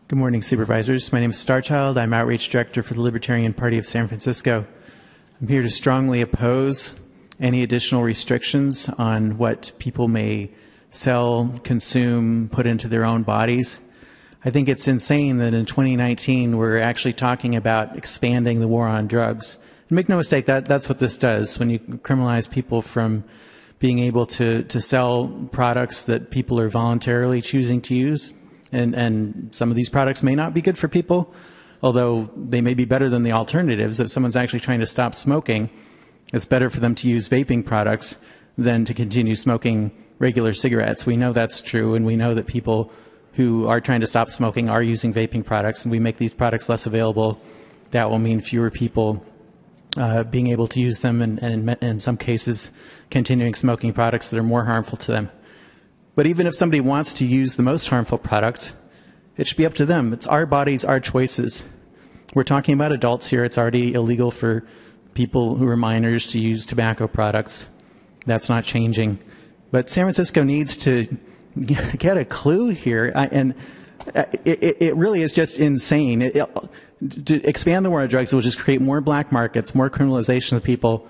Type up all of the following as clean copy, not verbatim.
Good morning, Supervisors. My name is Starchild. I'm Outreach Director for the Libertarian Party of San Francisco. I'm here to strongly oppose any additional restrictions on what people may sell, consume, put into their own bodies. I think it's insane that in 2019 we're actually talking about expanding the war on drugs. And make no mistake, that's what this does. When you criminalize people from being able to sell products that people are voluntarily choosing to use, and some of these products may not be good for people, although they may be better than the alternatives. If someone's actually trying to stop smoking, it's better for them to use vaping products than to continue smoking regular cigarettes. We know that's true, and we know that people who are trying to stop smoking are using vaping products, and we make these products less available. That will mean fewer people being able to use them, and in some cases continuing smoking products that are more harmful to them. But even if somebody wants to use the most harmful products, it should be up to them. It's our bodies, our choices. We're talking about adults here. It's already illegal for people who are minors to use tobacco products. That's not changing. But San Francisco needs to get a clue here, and it really is just insane. To expand the war on drugs will just create more black markets, more criminalization of people.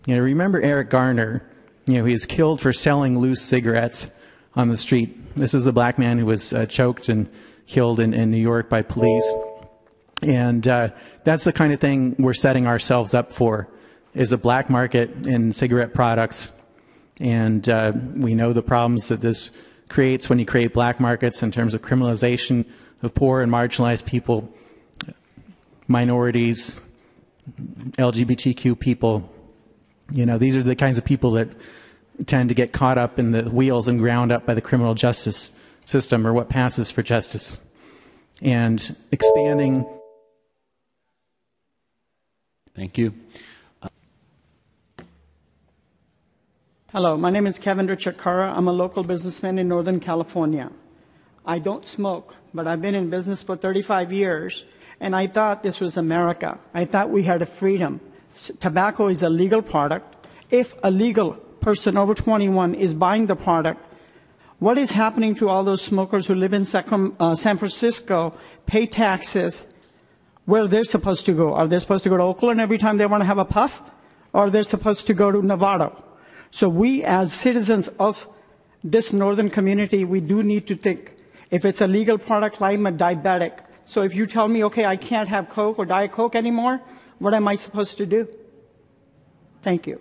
Remember Eric Garner. He was killed for selling loose cigarettes on the street. This is the black man who was choked and killed in New York by police. And that's the kind of thing we're setting ourselves up for, is a black market in cigarette products. And we know the problems that this creates when you create black markets in terms of criminalization of poor and marginalized people, minorities, LGBTQ people. These are the kinds of people that tend to get caught up in the wheels and ground up by the criminal justice system, or what passes for justice. And expanding. Thank you. Hello, my name is Kevin Richard Cara. I'm a local businessman in Northern California. I don't smoke, but I've been in business for 35 years, and I thought this was America. I thought we had a freedom. Tobacco is a legal product. If a legal person over 21 is buying the product, what is happening to all those smokers who live in San Francisco, pay taxes, where they're supposed to go? Are they supposed to go to Oakland every time they want to have a puff? Or are they supposed to go to Nevada? So we, as citizens of this northern community, we do need to think, if it's a legal product, I'm a diabetic. So if you tell me, okay, I can't have Coke or Diet Coke anymore, what am I supposed to do? Thank you.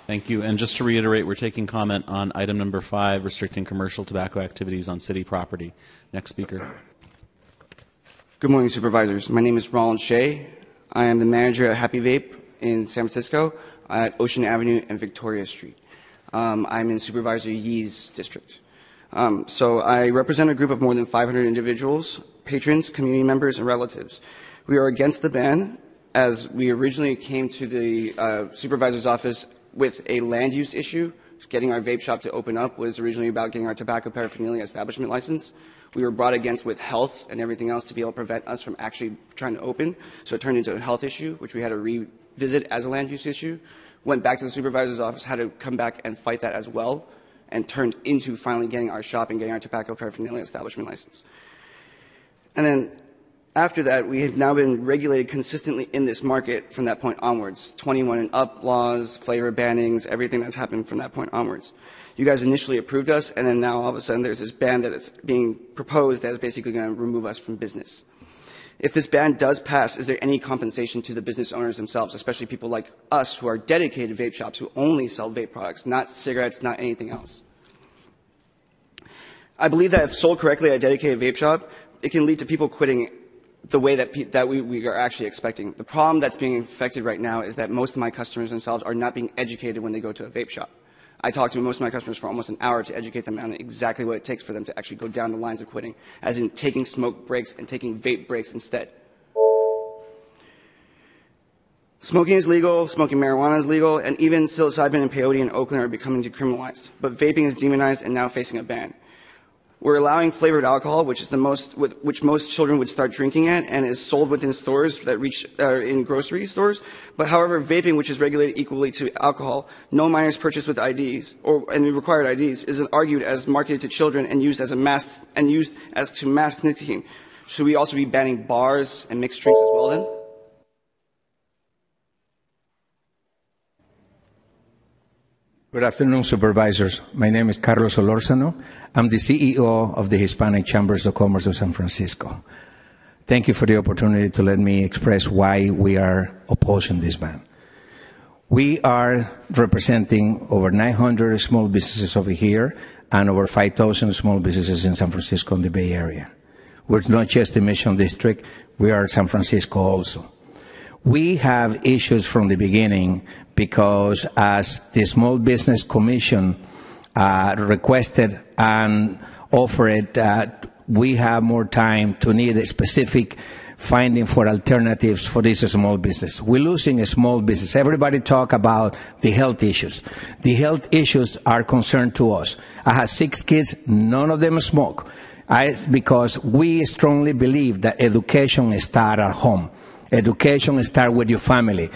Thank you. And just to reiterate, we're taking comment on item number 5, restricting commercial tobacco activities on city property. Next speaker. Good morning, Supervisors. My name is Shay. I am the manager at Happy Vape in San Francisco at Ocean Avenue and Victoria Street. I'm in Supervisor Yee's district. So I represent a group of more than 500 individuals, patrons, community members, and relatives. We are against the ban, as we originally came to the supervisor's office with a land use issue. Getting our vape shop to open up was originally about getting our tobacco paraphernalia establishment license. We were brought against with health and everything else to be able to prevent us from actually trying to open. So it turned into a health issue, which we had to revisit as a land use issue. Went back to the supervisor's office, had to come back and fight that as well, and turned into finally getting our shop and getting our tobacco paraphernalia establishment license. And then after that, we have now been regulated consistently in this market from that point onwards. 21 and up laws, flavor bannings, everything that's happened from that point onwards. You guys initially approved us, and then now all of a sudden there's this ban that's being proposed that is basically going to remove us from business. If this ban does pass, is there any compensation to the business owners themselves, especially people like us who are dedicated vape shops who only sell vape products, not cigarettes, not anything else? I believe that if sold correctly at a dedicated vape shop, it can lead to people quitting the way that we are actually expecting. The problem that's being affected right now is that most of my customers themselves are not being educated when they go to a vape shop. I talk to most of my customers for almost an hour to educate them on exactly what it takes for them to actually go down the lines of quitting, as in taking smoke breaks and taking vape breaks instead. Smoking is legal, smoking marijuana is legal, and even psilocybin and peyote in Oakland are becoming decriminalized. But vaping is demonized and now facing a ban. We're allowing flavored alcohol, which most children would start drinking at, and is sold within stores that reach in grocery stores. But however, vaping, which is regulated equally to alcohol, no minors purchased with IDs and required IDs, is argued as marketed to children and used as to mask nicotine. Should we also be banning bars and mixed drinks as well then? Good afternoon, supervisors. My name is Caruso Larson. I'm the CEO of the Hispanic Chambers of Commerce of San Francisco. Thank you for the opportunity to let me express why we are opposing this ban. We are representing over 900 small businesses over here and over 5,000 small businesses in San Francisco and the Bay Area. We're not just the Mission District, we are San Francisco also. We have issues from the beginning because as the Small Business Commission requested and offered, we have more time to need a specific finding for alternatives for this small business. We're losing a small business. Everybody talk about the health issues. The health issues are concerned to us. I have 6 kids, none of them smoke. Because we strongly believe that education starts at home. Education starts with your family.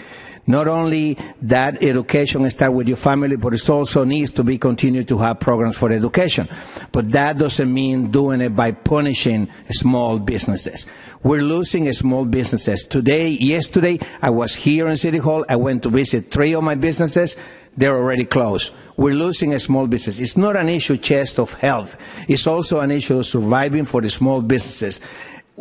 Not only that education starts with your family, but it also needs to be continued to have programs for education. But that doesn't mean doing it by punishing small businesses. We're losing small businesses. Yesterday, I was here in City Hall. I went to visit 3 of my businesses. They're already closed. We're losing a small business. It's not an issue just of health. It's also an issue of surviving for the small businesses.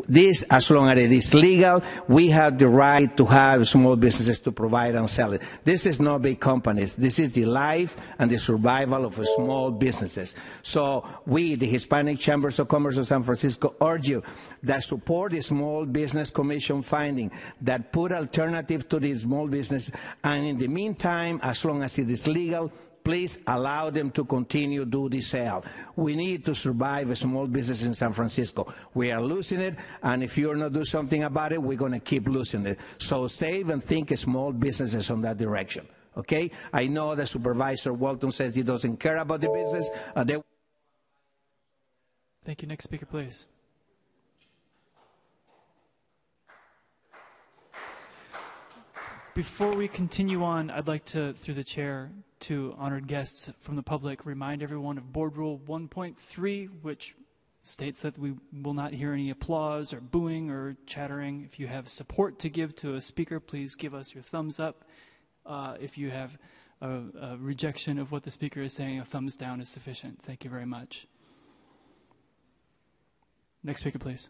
This, as long as it is legal, we have the right to have small businesses to provide and sell it. This is not big companies. This is the life and the survival of small businesses. So we, the Hispanic Chambers of Commerce of San Francisco, urge you that support the Small Business Commission finding, that put alternative to the small business, and in the meantime, as long as it is legal, please allow them to continue to do the sale. We need to survive a small business in San Francisco. We are losing it, and if you're not doing something about it, we're going to keep losing it. So save and think small businesses on that direction. Okay? I know that Supervisor Walton says he doesn't care about the business. Thank you. Next speaker, please. Before we continue on, I'd like to, through the chair, to honored guests from the public, remind everyone of Board Rule 1.3, which states that we will not hear any applause or booing or chattering. If you have support to give to a speaker, please give us your thumbs up. If you have a rejection of what the speaker is saying, a thumbs down is sufficient. Thank you very much. Next speaker, please.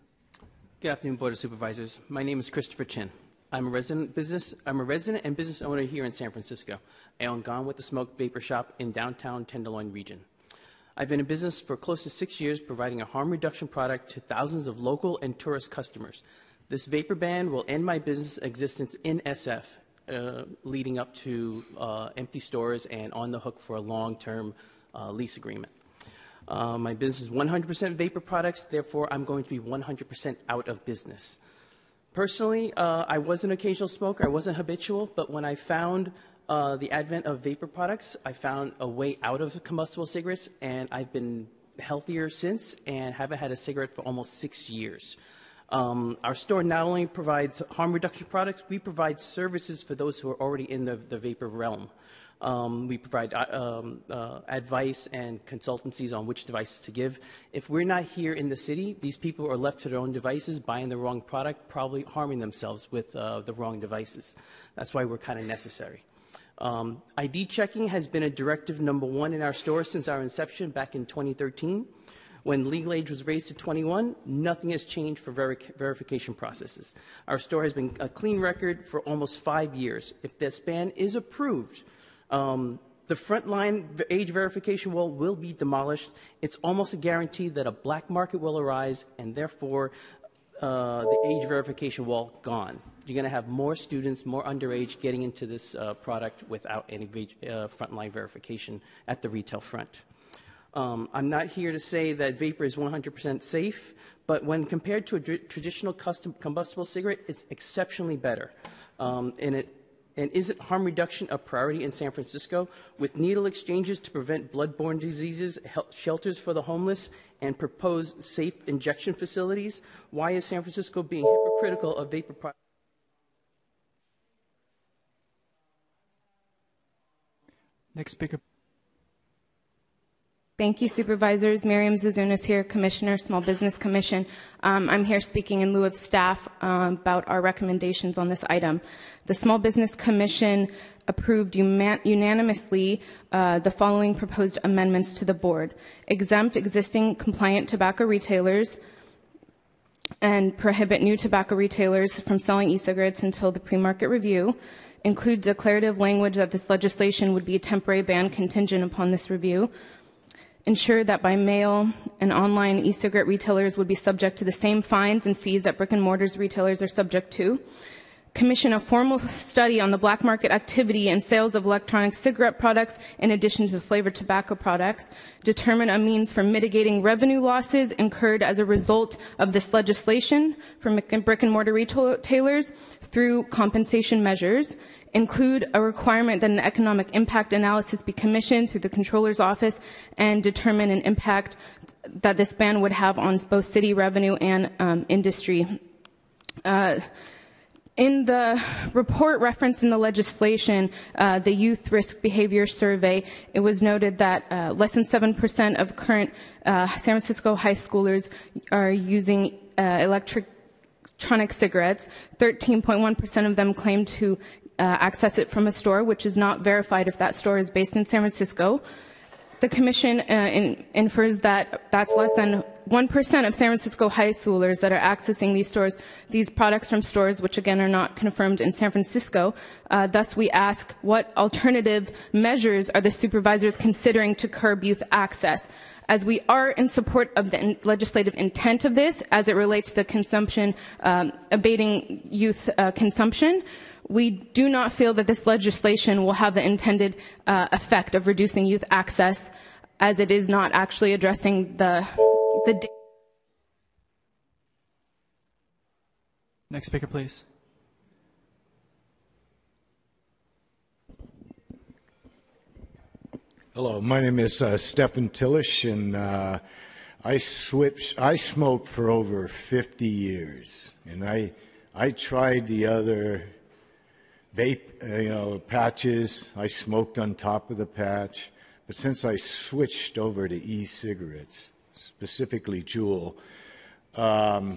Good afternoon, Board of Supervisors. My name is Christopher Chen. I'm a resident and business owner here in San Francisco. I own Gone with the Smoke Vapor Shop in downtown Tenderloin region. I've been in business for close to 6 years, providing a harm reduction product to thousands of local and tourist customers. This vapor ban will end my business existence in SF, leading up to empty stores and on the hook for a long-term lease agreement. My business is 100% vapor products, therefore I'm going to be 100% out of business. Personally, I was an occasional smoker. I wasn't habitual, but when I found the advent of vapor products, I found a way out of combustible cigarettes, and I've been healthier since and haven't had a cigarette for almost 6 years. Our store not only provides harm reduction products, we provide services for those who are already in the vapor realm. We provide advice and consultancies on which devices to give. If we're not here in the city, these people are left to their own devices, buying the wrong product, probably harming themselves with the wrong devices. That's why we're kind of necessary. ID checking has been a directive number 1 in our store since our inception back in 2013. When legal age was raised to 21, nothing has changed for verification processes. Our store has been a clean record for almost 5 years. If this ban is approved, the frontline age verification wall will be demolished. It's almost a guarantee that a black market will arise, and therefore the age verification wall gone. You're going to have more students, more underage getting into this product without any frontline verification at the retail front. I'm not here to say that vapor is 100% safe, but when compared to a traditional combustible cigarette, it's exceptionally better. And isn't harm reduction a priority in San Francisco? With needle exchanges to prevent bloodborne diseases, shelters for the homeless, and proposed safe injection facilities, why is San Francisco being hypocritical of vapor products? Next speaker. Thank you, Supervisors. Miriam Zazunas here, Commissioner, Small Business Commission. I'm here speaking in lieu of staff about our recommendations on this item. The Small Business Commission approved unanimously the following proposed amendments to the board. Exempt existing compliant tobacco retailers and prohibit new tobacco retailers from selling e-cigarettes until the pre-market review. Include declarative language that this legislation would be a temporary ban contingent upon this review. Ensure that by mail and online e-cigarette retailers would be subject to the same fines and fees that brick and mortars retailers are subject to. Commission a formal study on the black market activity and sales of electronic cigarette products in addition to the flavored tobacco products. Determine a means for mitigating revenue losses incurred as a result of this legislation for brick and mortar retailers through compensation measures. Include a requirement that an economic impact analysis be commissioned through the Controller's Office and determine an impact that this ban would have on both city revenue and industry. In the report referenced in the legislation, the Youth Risk Behavior Survey, it was noted that less than 7% of current San Francisco high schoolers are using electronic cigarettes. 13.1% of them claim to access it from a store, which is not verified if that store is based in San Francisco. The Commission infers that that's less than 1% of San Francisco high schoolers that are accessing these products from stores, which again are not confirmed in San Francisco. Thus, we ask, what alternative measures are the supervisors considering to curb youth access? As we are in support of the legislative intent of this, as it relates to consumption, abating youth consumption, we do not feel that this legislation will have the intended effect of reducing youth access, as it is not actually addressing the Next speaker, please. Hello, my name is Stephan Tuition, and I smoked for over 50 years, and I tried the other vape, patches. I smoked on top of the patch, but since I switched over to e-cigarettes, specifically Juul, my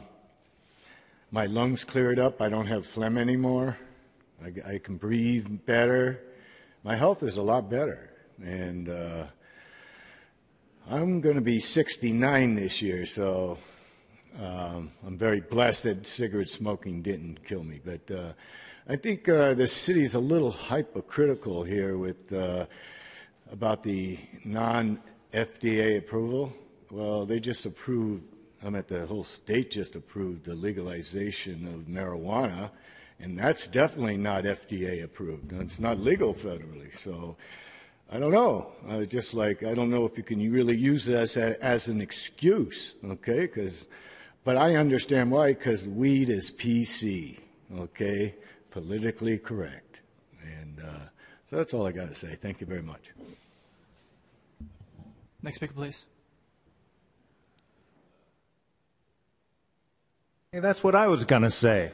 lungs cleared up. I don't have phlegm anymore. I can breathe better. My health is a lot better. And I'm going to be 69 this year, so I'm very blessed that cigarette smoking didn't kill me. But I think the city's a little hypocritical here with about the non-FDA approval. Well, they just approved, the whole state just approved the legalization of marijuana, and that's definitely not FDA approved. And it's not legal federally, so I don't know. I don't know if you can really use this as an excuse, okay? But I understand why, because weed is PC, okay? Politically correct. And so that's all I got to say. Thank you very much. Next speaker, please. Hey, that's what I was going to say.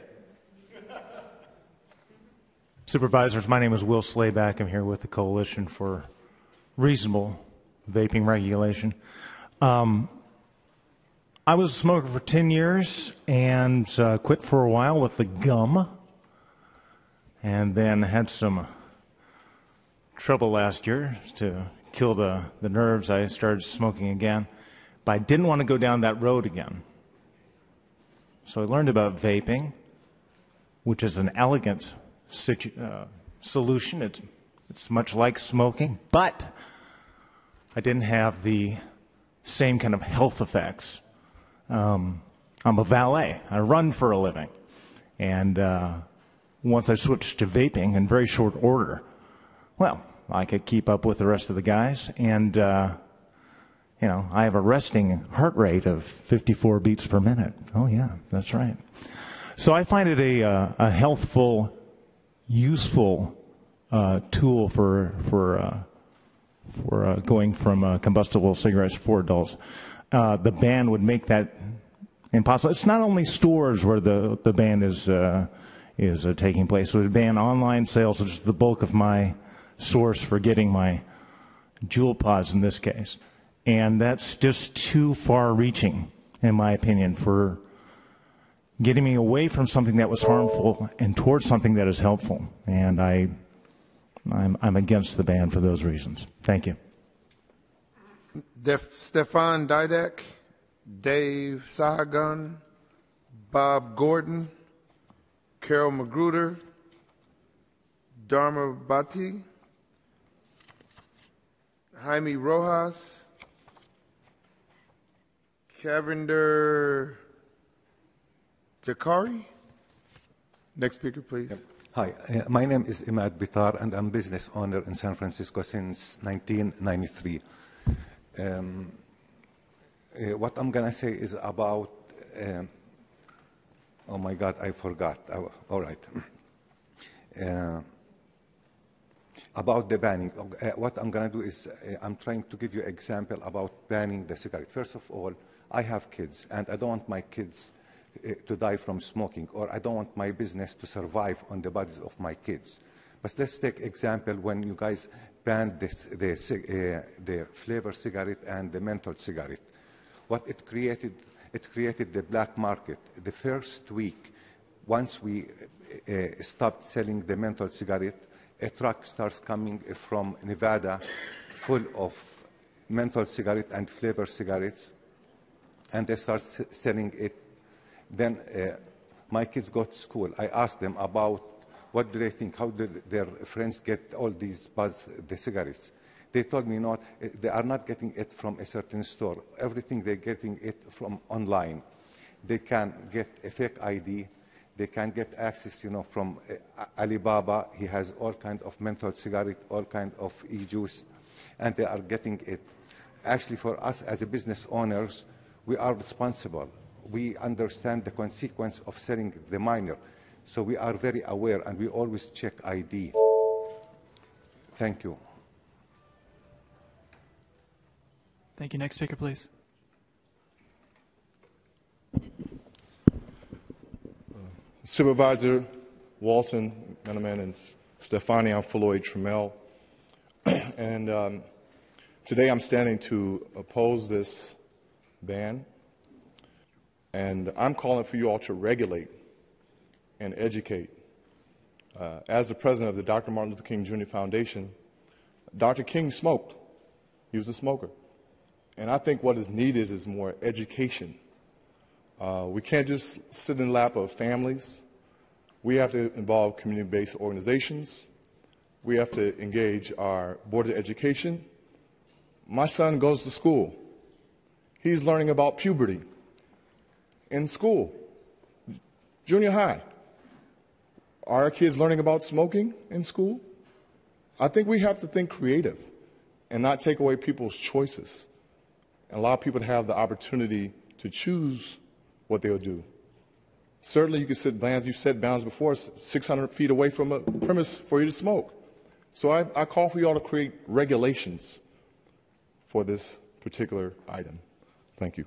Supervisors, my name is Will Slayback. I'm here with the Coalition for Reasonable Vaping Regulation. I was a smoker for 10 years and quit for a while with the gum, and then had some trouble last year to kill the nerves. I started smoking again, but I didn't want to go down that road again. So I learned about vaping, which is an elegant solution. It's much like smoking, but I didn't have the same kind of health effects. I'm a valet. I run for a living. And once I switched to vaping in very short order, well, I could keep up with the rest of the guys. And, I have a resting heart rate of 54 beats per minute. Oh, yeah, that's right. So I find it a healthful, useful tool for going from combustible cigarettes for adults. The ban would make that impossible. It's not only stores where the ban is taking place. It would ban online sales, which is the bulk of my source for getting my Juul pods in this case. And that's just too far-reaching, in my opinion, for getting me away from something that was harmful and towards something that is helpful. And I'm against the ban for those reasons. Thank you. Stefan Duk, Dave Sahagun, Bob Gordon, Carol Magruder, Dharma Bhatti, Jaime Rojas, Cavinder DeCaro. Next speaker, please. Hi, my name is Ahmad Bitar, and I'm business owner in San Francisco since 1993. What I'm going to say is about, oh my God, I forgot. All right. About the banning. What I'm going to do is I'm trying to give you an example about banning the cigarette. First of all, I have kids, and I don't want my kids to die from smoking, or I don't want my business to survive on the bodies of my kids. But let's take example when you guys banned the flavor cigarette and the menthol cigarette. What it created the black market. The first week, once we stopped selling the menthol cigarette, a truck starts coming from Nevada full of menthol cigarette and flavor cigarettes, and they start selling it. Then my kids go to school. I asked them about what do they think, how did their friends get all these the cigarettes. They told me not, they are not getting it from a certain store. Everything they're getting it from online. They can get a fake ID. They can get access, from Alibaba. He has all kind of menthol cigarette, all kind of e-juice, and they are getting it. Actually, for us as a business owners, we are responsible. We understand the consequence of selling the minor. So we are very aware, and we always check ID. Thank you. Thank you. Next speaker, please. Supervisor Walton, Gunnerman, and Stefani, I'm Lloyd Trammell. And today I'm standing to oppose this ban. And I'm calling for you all to regulate and educate. As the president of the Dr. Martin Luther King Jr. Foundation, Dr. King smoked. He was a smoker. And I think what is needed is more education. We can't just sit in the lap of families. We have to involve community-based organizations. We have to engage our Board of Education. My son goes to school. He's learning about puberty in school, junior high. Are our kids learning about smoking in school? I think we have to think creative and not take away people's choices and allow people to have the opportunity to choose what they'll do. Certainly you can set bounds, you set bounds before, 600 feet away from a premise for you to smoke. So I call for you all to create regulations for this particular item. Thank you.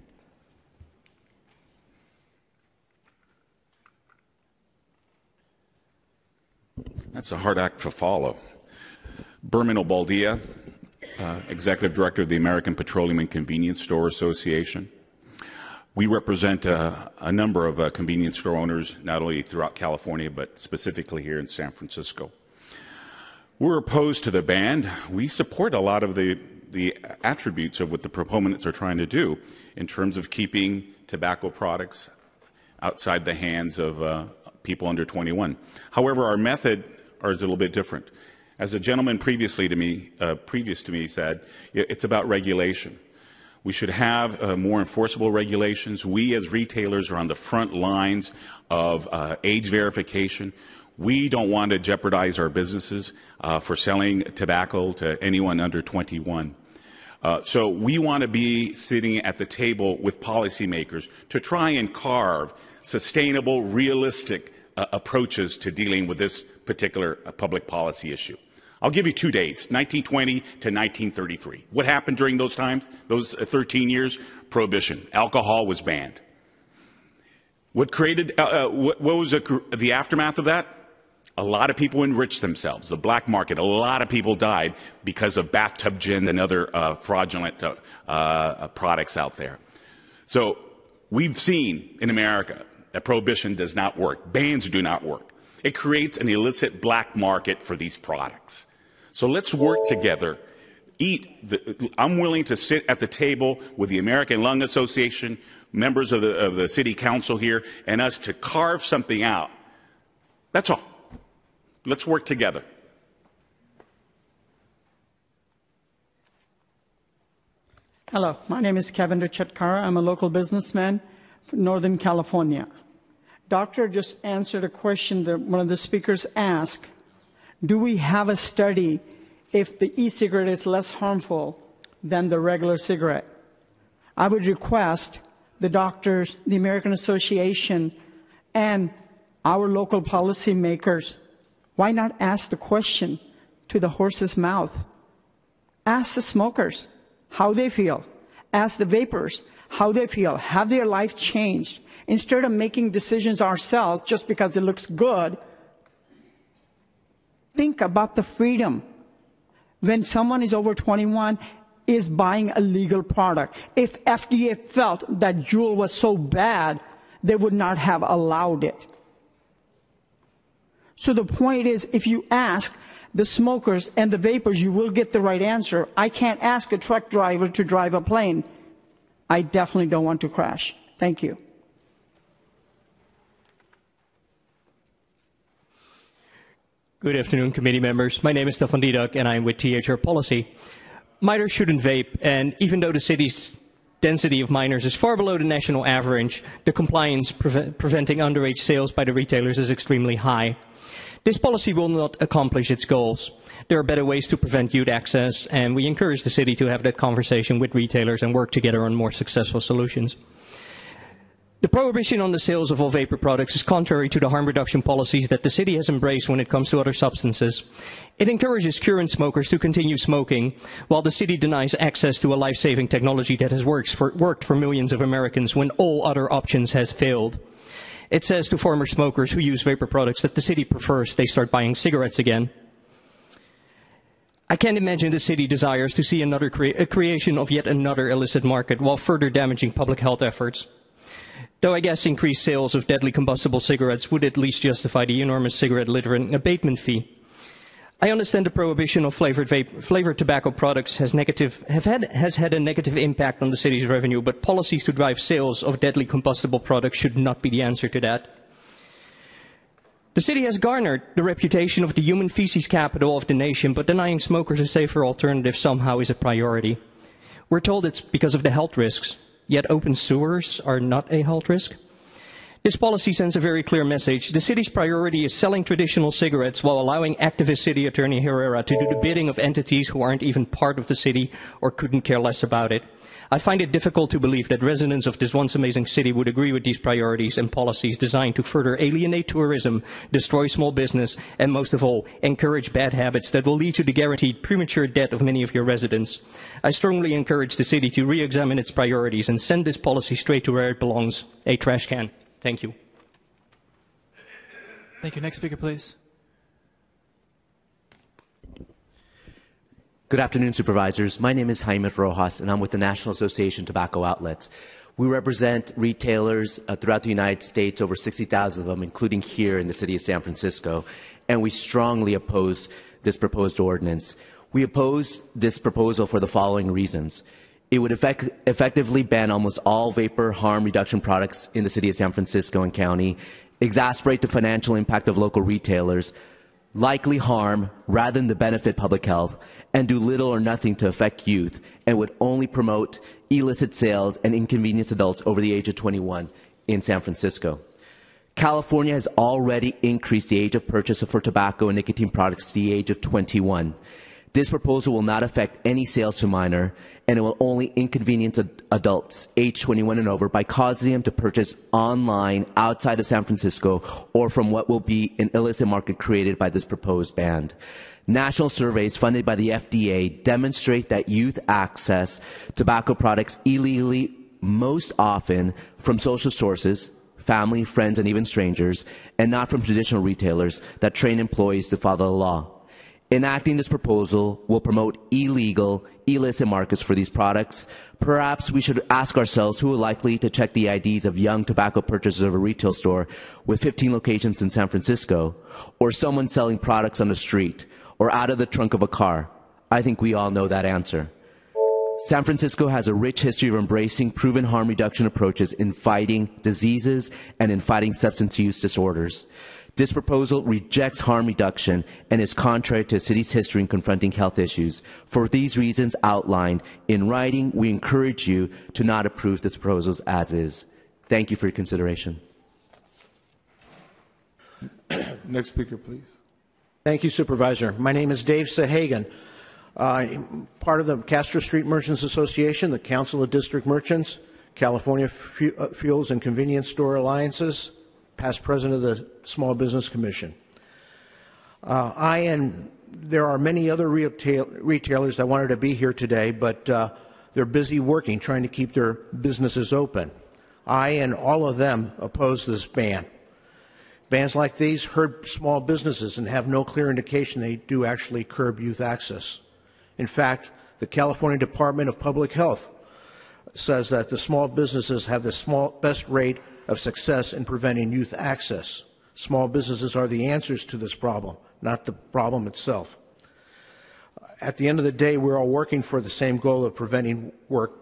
That's a hard act to follow. Berman Obaldia, Executive Director of the American Petroleum and Convenience Store Association. We represent a number of convenience store owners, not only throughout California, but specifically here in San Francisco. We're opposed to the ban. We support a lot of the attributes of what the proponents are trying to do in terms of keeping tobacco products outside the hands of people under 21. However, our method is a little bit different. As a gentleman previous to me said, it's about regulation. We should have more enforceable regulations. We as retailers are on the front lines of age verification. We don't want to jeopardize our businesses for selling tobacco to anyone under 21. So we want to be sitting at the table with policymakers to try and carve sustainable, realistic approaches to dealing with this particular public policy issue. I'll give you two dates, 1920 to 1933. What happened during those times, those 13 years? Prohibition. Alcohol was banned. What was the aftermath of that? A lot of people enriched themselves. The black market, a lot of people died because of bathtub gin and other fraudulent products out there. So we've seen in America that prohibition does not work. Bans do not work. It creates an illicit black market for these products. So let's work together. I'm willing to sit at the table with the American Lung Association, members of the city council here, and us to carve something out. That's all. Let's work together. Hello, my name is Kevin Cara. I'm a local businessman from Northern California. Doctor just answered a question that one of the speakers asked. Do we have a study if the e-cigarette is less harmful than the regular cigarette? I would request the doctors, the American Association, and our local policymakers, why not ask the question to the horse's mouth? Ask the smokers how they feel. Ask the vapors how they feel. Have their life changed? Instead of making decisions ourselves just because it looks good, think about the freedom. When someone is over 21, is buying a legal product. If FDA felt that Juul was so bad, they would not have allowed it. So the point is, if you ask the smokers and the vapors, you will get the right answer. I can't ask a truck driver to drive a plane. I definitely don't want to crash. Thank you. Good afternoon, committee members. My name is Stefan Duk, and I'm with THR Policy. Minors shouldn't vape, and even though the city's density of minors is far below the national average, the compliance preventing underage sales by the retailers is extremely high. This policy will not accomplish its goals. There are better ways to prevent youth access, and we encourage the city to have that conversation with retailers and work together on more successful solutions. The prohibition on the sales of all vapor products is contrary to the harm reduction policies that the city has embraced when it comes to other substances. It encourages current smokers to continue smoking, while the city denies access to a life-saving technology that has worked for millions of Americans when all other options have failed. It says to former smokers who use vapor products that the city prefers they start buying cigarettes again. I can't imagine the city desires to see a creation of yet another illicit market while further damaging public health efforts. Though I guess increased sales of deadly combustible cigarettes would at least justify the enormous cigarette littering abatement fee. I understand the prohibition of flavored tobacco products has had a negative impact on the city's revenue, but policies to drive sales of deadly combustible products should not be the answer to that. The city has garnered the reputation of the human feces capital of the nation, but denying smokers a safer alternative somehow is a priority. We're told it's because of the health risks, yet open sewers are not a health risk. This policy sends a very clear message. The city's priority is selling traditional cigarettes while allowing activist City Attorney Herrera to do the bidding of entities who aren't even part of the city or couldn't care less about it. I find it difficult to believe that residents of this once amazing city would agree with these priorities and policies designed to further alienate tourism, destroy small business, and most of all, encourage bad habits that will lead to the guaranteed premature death of many of your residents. I strongly encourage the city to re-examine its priorities and send this policy straight to where it belongs, a trash can. Thank you. Thank you. Next speaker, please. Good afternoon, supervisors. My name is Jaime Rojas, and I'm with the National Association of Tobacco Outlets. We represent retailers throughout the United States, over 60,000 of them, including here in the city of San Francisco, and we strongly oppose this proposed ordinance. We oppose this proposal for the following reasons. It would effectively ban almost all vapor harm reduction products in the city of San Francisco and county, exacerbate the financial impact of local retailers, likely harm rather than to benefit public health, and do little or nothing to affect youth, and would only promote illicit sales and inconvenience adults over the age of 21 in San Francisco. California has already increased the age of purchase for tobacco and nicotine products to the age of 21. This proposal will not affect any sales to minor, and it will only inconvenience adults age 21 and over by causing them to purchase online outside of San Francisco or from what will be an illicit market created by this proposed ban. National surveys funded by the FDA demonstrate that youth access tobacco products illegally most often from social sources, family, friends, and even strangers, and not from traditional retailers that train employees to follow the law. Enacting this proposal will promote illegal, illicit markets for these products. Perhaps we should ask ourselves who are likely to check the IDs of young tobacco purchasers of a retail store with 15 locations in San Francisco, or someone selling products on the street, or out of the trunk of a car. I think we all know that answer. San Francisco has a rich history of embracing proven harm reduction approaches in fighting diseases and in fighting substance use disorders. This proposal rejects harm reduction and is contrary to the city's history in confronting health issues. For these reasons outlined in writing, we encourage you to not approve this proposal as is. Thank you for your consideration. Next speaker, please. Thank you, Supervisor. My name is Dave Sahagan. Part of the Castro Street Merchants Association, the Council of District Merchants, California Fuels and Convenience Store Alliances, past president of the Small Business Commission. There are many other retailers that wanted to be here today, but they're busy working, trying to keep their businesses open. I and all of them oppose this ban. Bans like these hurt small businesses and have no clear indication they do actually curb youth access. In fact, the California Department of Public Health says that the small businesses have the best rate of success in preventing youth access. Small businesses are the answers to this problem, not the problem itself. At the end of the day, we're all working for the same goal of preventing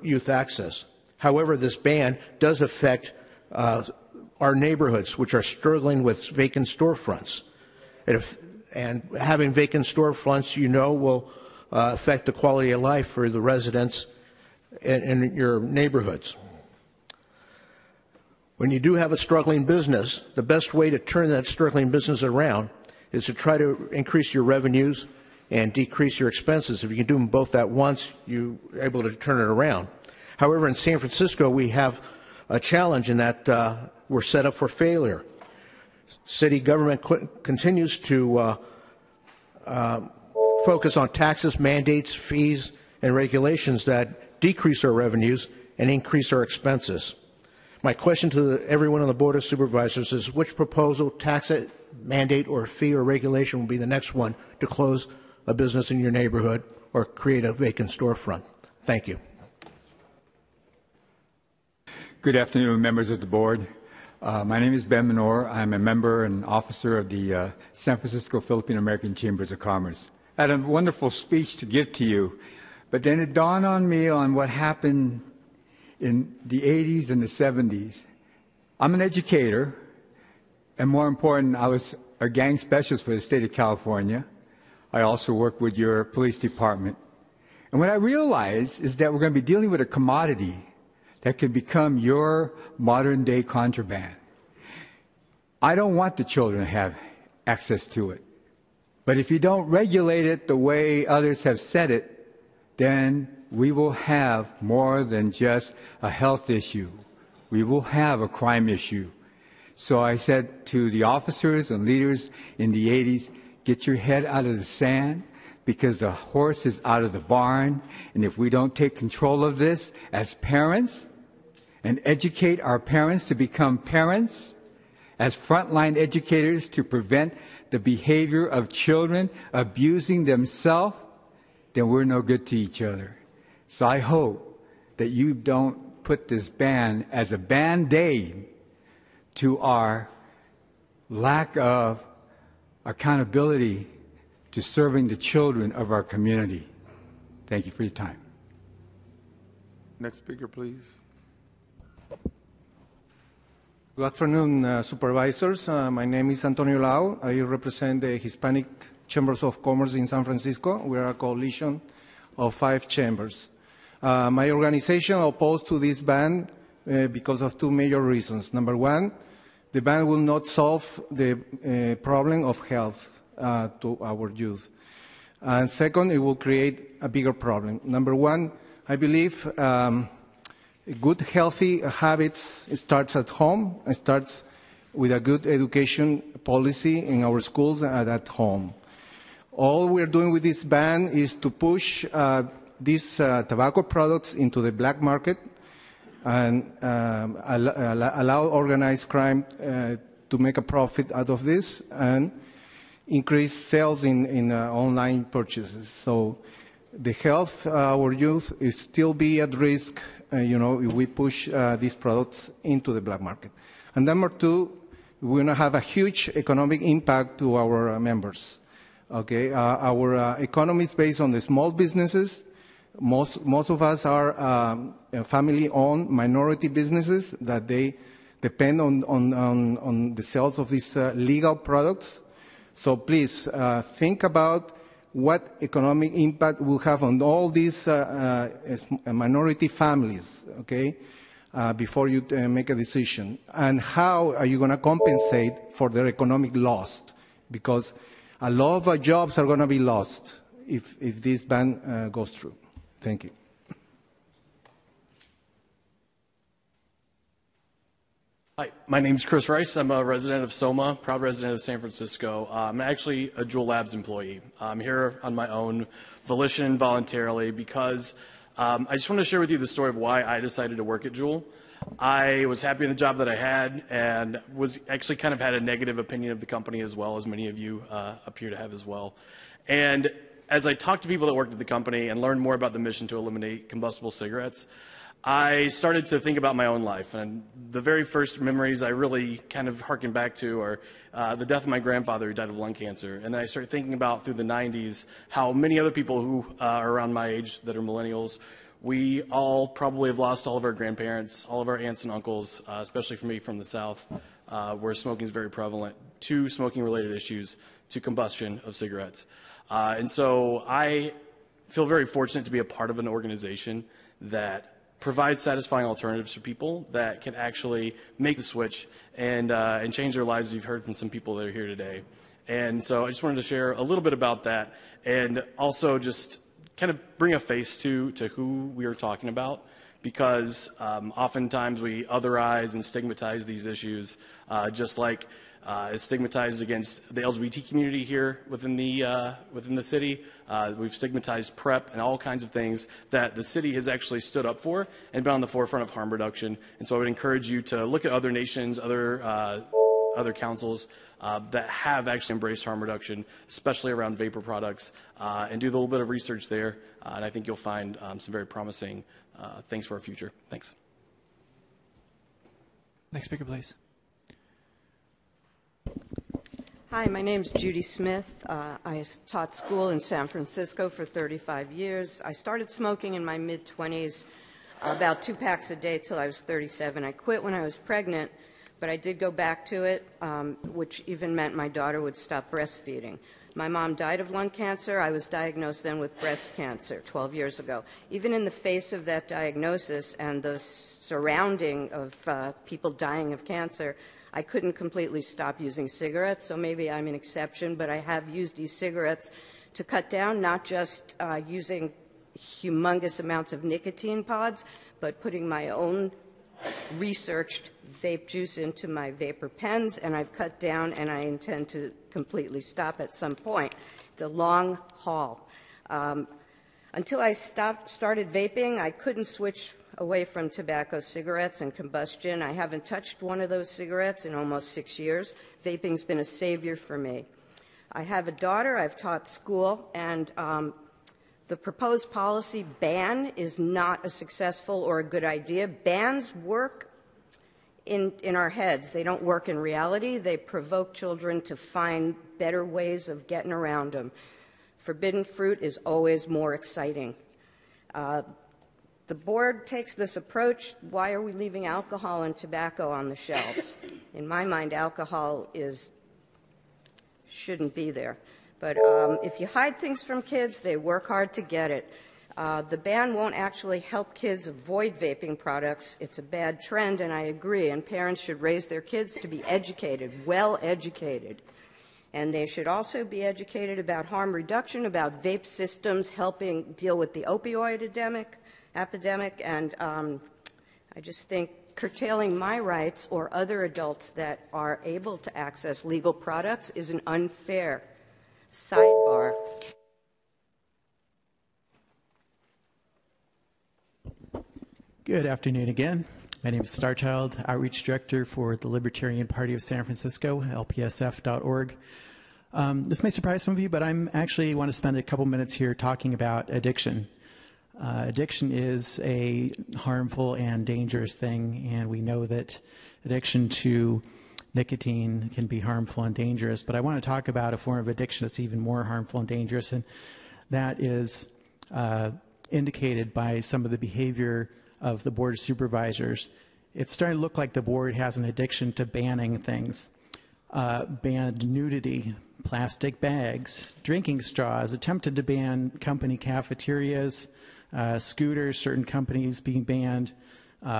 youth access. However, this ban does affect our neighborhoods, which are struggling with vacant storefronts. And having vacant storefronts, will affect the quality of life for the residents in your neighborhoods. When you do have a struggling business, the best way to turn that struggling business around is to try to increase your revenues and decrease your expenses. If you can do them both at once, you're able to turn it around. However, in San Francisco, we have a challenge in that we're set up for failure. City government continues to focus on taxes, mandates, fees, and regulations that decrease our revenues and increase our expenses. My question to everyone on the Board of Supervisors is which proposal, tax, mandate, or fee or regulation will be the next one to close a business in your neighborhood or create a vacant storefront? Thank you. Good afternoon, members of the board. My name is Ben Menorah. I'm a member and officer of the San Francisco Philippine American Chambers of Commerce. I had a wonderful speech to give to you, but then it dawned on me on what happened in the 80s and the 70s. I'm an educator, and more important, I was a gang specialist for the state of California. I also work with your police department. And what I realized is that we're going to be dealing with a commodity that could become your modern-day contraband. I don't want the children to have access to it. But if you don't regulate it the way others have said it, then we will have more than just a health issue. We will have a crime issue. So I said to the officers and leaders in the 80s, get your head out of the sand, because the horse is out of the barn. And if we don't take control of this as parents and educate our parents to become parents, as frontline educators to prevent the behavior of children abusing themselves, then we're no good to each other. So I hope that you don't put this ban as a band-aid to our lack of accountability to serving the children of our community. Thank you for your time. Next speaker, please. Good afternoon, supervisors. My name is Antoni Lau. I represent the Hispanic Chambers of Commerce in San Francisco. We are a coalition of 5 chambers. My organization opposed to this ban because of 2 major reasons. Number one, the ban will not solve the problem of health to our youth. And second, it will create a bigger problem. Number one, I believe good, healthy habits starts at home and starts with a good education policy in our schools and at home. All we're doing with this ban is to push these tobacco products into the black market and allow organized crime to make a profit out of this and increase sales in online purchases. So the health of our youth is still be at risk, if we push these products into the black market. And number two, we're going to have a huge economic impact to our members. Okay, our economy is based on the small businesses. Most of us are family-owned minority businesses that they depend on the sales of these legal products. So please think about what economic impact will have on all these minority families, okay, before you make a decision. And how are you going to compensate for their economic loss? Because a lot of jobs are going to be lost if this ban goes through. Thank you. Hi, my name is Chris Rice. I'm a resident of Soma, proud resident of San Francisco. I'm actually a Juul Labs employee. I'm here on my own volition, voluntarily, because I just want to share with you the story of why I decided to work at Juul. I was happy in the job that I had and was actually kind of had a negative opinion of the company as well, as many of you appear to have as well. And as I talked to people that worked at the company and learned more about the mission to eliminate combustible cigarettes, I started to think about my own life. And the very first memories I really kind of harken back to are the death of my grandfather, who died of lung cancer. And then I started thinking about through the 90s how many other people who are around my age that are millennials, we all probably have lost all of our grandparents, all of our aunts and uncles, especially for me from the South, where smoking is very prevalent, to smoking-related issues, to combustion of cigarettes. And so I feel very fortunate to be a part of an organization that provides satisfying alternatives for people that can actually make the switch and change their lives, as you've heard from some people that are here today. And so I just wanted to share a little bit about that and also just kind of bring a face to who we are talking about, because oftentimes we otherize and stigmatize these issues, just like is stigmatized against the LGBT community here within the city. We've stigmatized PrEP and all kinds of things that the city has actually stood up for and been on the forefront of harm reduction. And so I would encourage you to look at other nations, other councils that have actually embraced harm reduction, especially around vapor products, and do a little bit of research there. And I think you'll find some very promising things for our future. Thanks. Next speaker, please. Hi, my name is Judy Smith. I taught school in San Francisco for 35 years. I started smoking in my mid-20s, about 2 packs a day till I was 37. I quit when I was pregnant, but I did go back to it, which even meant my daughter would stop breastfeeding. My mom died of lung cancer. I was diagnosed then with breast cancer 12 years ago. Even in the face of that diagnosis and the surrounding of people dying of cancer, I couldn't completely stop using cigarettes, so maybe I'm an exception, but I have used e-cigarettes to cut down, not just using humongous amounts of nicotine pods, but putting my own researched vape juice into my vapor pens, and I've cut down, and I intend to completely stop at some point. It's a long haul. Until I started vaping, I couldn't switch away from tobacco, cigarettes, and combustion. I haven't touched one of those cigarettes in almost 6 years. Vaping's been a savior for me. I have a daughter. I've taught school, and the proposed policy ban is not a successful or a good idea. Bans work in our heads. They don't work in reality. They provoke children to find better ways of getting around them. Forbidden fruit is always more exciting. The board takes this approach. Why are we leaving alcohol and tobacco on the shelves? In my mind, alcohol shouldn't be there. But if you hide things from kids, they work hard to get it. The ban won't actually help kids avoid vaping products. It's a bad trend, and I agree. And parents should raise their kids to be educated, well educated. And they should also be educated about harm reduction, about vape systems helping deal with the opioid epidemic, and I just think curtailing my rights or other adults that are able to access legal products is an unfair sidebar. Good afternoon again. My name is Starchild, Outreach Director for the Libertarian Party of San Francisco, lpsf.org. This may surprise some of you, but I actually want to spend a couple minutes here talking about addiction. Addiction is a harmful and dangerous thing, and we know that addiction to nicotine can be harmful and dangerous, but I want to talk about a form of addiction that's even more harmful and dangerous, and that is indicated by some of the behavior of the Board of Supervisors. It's starting to look like the board has an addiction to banning things. Banned nudity, plastic bags, drinking straws, attempted to ban company cafeterias, scooters, certain companies being banned,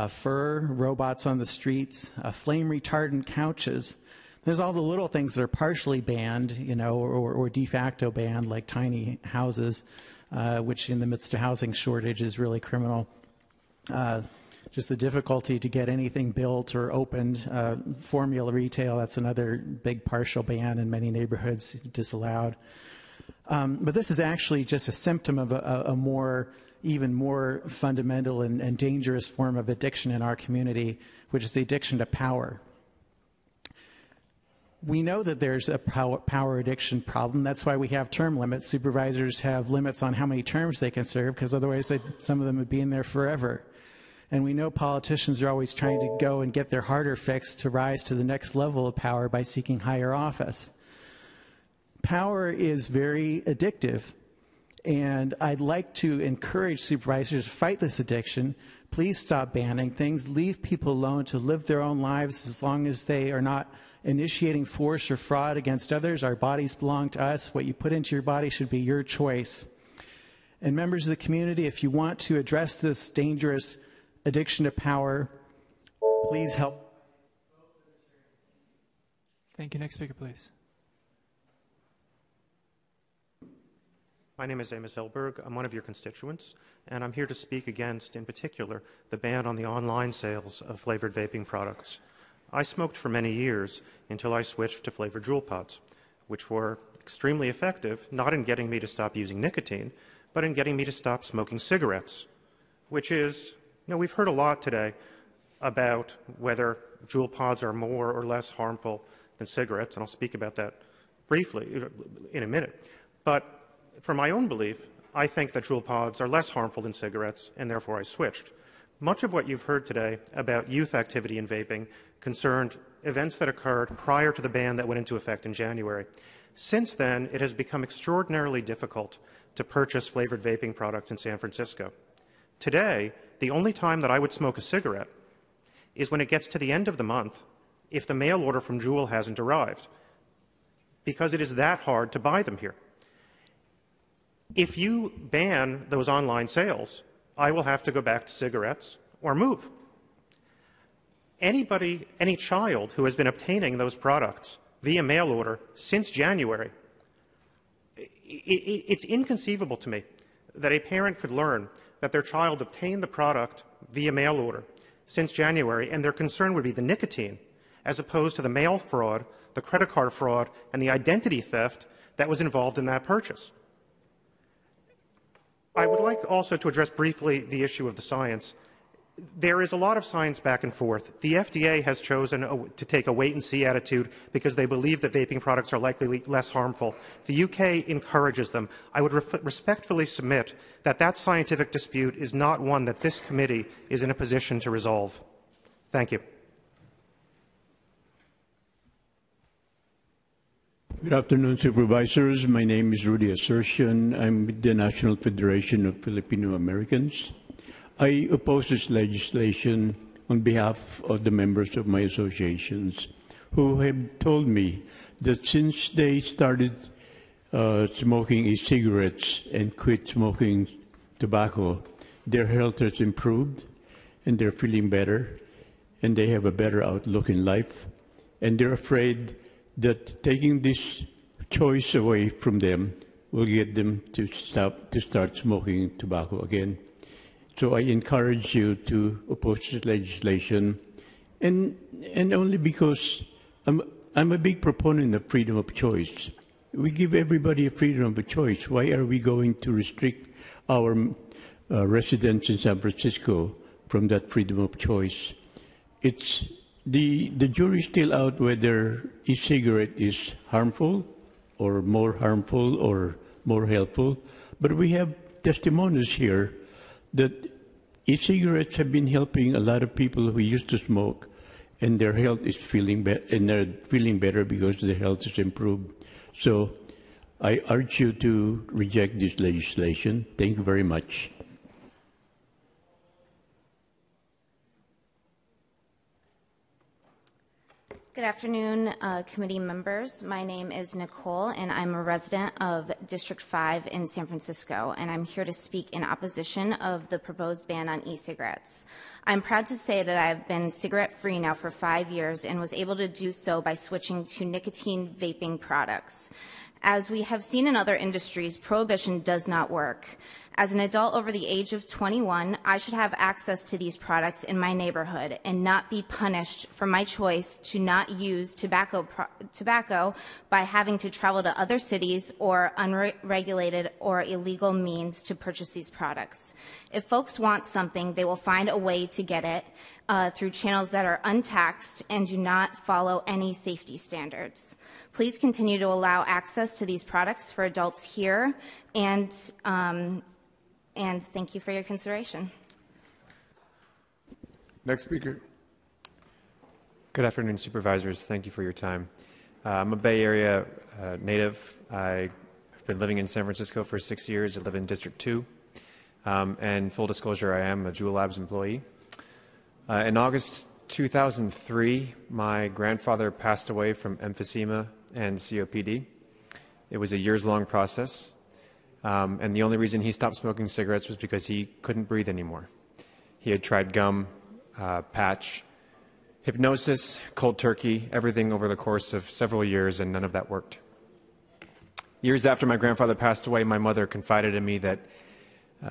fur, robots on the streets, flame retardant couches. There's all the little things that are partially banned, you know, or de facto banned, like tiny houses, which in the midst of housing shortage is really criminal. Just the difficulty to get anything built or opened. Formula retail, that's another big partial ban in many neighborhoods, disallowed. But this is actually just a symptom of even more fundamental and dangerous form of addiction in our community, which is the addiction to power. We know that there's a power addiction problem. That's why we have term limits. Supervisors have limits on how many terms they can serve, because otherwise some of them would be in there forever. And we know politicians are always trying to go and get their harder fix to rise to the next level of power by seeking higher office. Power is very addictive, and I'd like to encourage supervisors to fight this addiction. Please stop banning things. Leave people alone to live their own lives as long as they are not initiating force or fraud against others. Our bodies belong to us. What you put into your body should be your choice. And members of the community, if you want to address this dangerous addiction to power, please help. Thank you. Next speaker, please. My name is Amos L Berg. I'm one of your constituents, and I'm here to speak against, in particular, the ban on the online sales of flavored vaping products. I smoked for many years until I switched to flavored Juul pods, which were extremely effective, not in getting me to stop using nicotine, but in getting me to stop smoking cigarettes, which is, you know, we've heard a lot today about whether Juul pods are more or less harmful than cigarettes, and I'll speak about that briefly in a minute. But for my own belief, I think that Juul pods are less harmful than cigarettes, and therefore I switched. Much of what you've heard today about youth activity in vaping concerned events that occurred prior to the ban that went into effect in January. Since then, it has become extraordinarily difficult to purchase flavored vaping products in San Francisco. Today, the only time that I would smoke a cigarette is when it gets to the end of the month if the mail order from Juul hasn't arrived, because it is that hard to buy them here. If you ban those online sales, I will have to go back to cigarettes or move. Anybody, any child who has been obtaining those products via mail order since January, it's inconceivable to me that a parent could learn that their child obtained the product via mail order since January, and their concern would be the nicotine, as opposed to the mail fraud, the credit card fraud, and the identity theft that was involved in that purchase. I would like also to address briefly the issue of the science. There is a lot of science back and forth. The FDA has chosen to take a wait-and-see attitude because they believe that vaping products are likely less harmful. The UK encourages them. I would respectfully submit that that scientific dispute is not one that this committee is in a position to resolve. Thank you. Good afternoon, Supervisors. My name is Rudy Adorno. I'm with the National Federation of Filipino Americans. I oppose this legislation on behalf of the members of my associations who have told me that since they started smoking e-cigarettes and quit smoking tobacco, their health has improved and they're feeling better and they have a better outlook in life, and they're afraid that taking this choice away from them will get them to start smoking tobacco again. So I encourage you to oppose this legislation, and only because I'm a big proponent of freedom of choice. We give everybody a freedom of choice. Why are we going to restrict our residents in San Francisco from that freedom of choice. It's the jury's still out whether e-cigarette is harmful or more helpful. But we have testimonies here that e-cigarettes have been helping a lot of people who used to smoke, and their health is feeling better, and they're feeling better because their health is improved. So I urge you to reject this legislation. Thank you very much. Good afternoon, committee members. My name is Nicole, and I'm a resident of District 5 in San Francisco, and I'm here to speak in opposition of the proposed ban on e-cigarettes. I'm proud to say that I've been cigarette-free now for 5 years and was able to do so by switching to nicotine vaping products. As we have seen in other industries, prohibition does not work. As an adult over the age of 21, I should have access to these products in my neighborhood and not be punished for my choice to not use tobacco by having to travel to other cities or unregulated or illegal means to purchase these products. If folks want something, they will find a way to get it through channels that are untaxed and do not follow any safety standards. Please continue to allow access to these products for adults here, and thank you for your consideration. Next speaker. Good afternoon, supervisors. Thank you for your time. I'm a Bay Area native. I've been living in San Francisco for 6 years. I live in District 2. And full disclosure, I am a Juul Labs employee. In August 2003, my grandfather passed away from emphysema and COPD. It was a years-long process. And the only reason he stopped smoking cigarettes was because he couldn't breathe anymore. He had tried gum, patch, hypnosis, cold turkey, everything over the course of several years, and none of that worked. Years after my grandfather passed away, my mother confided in me that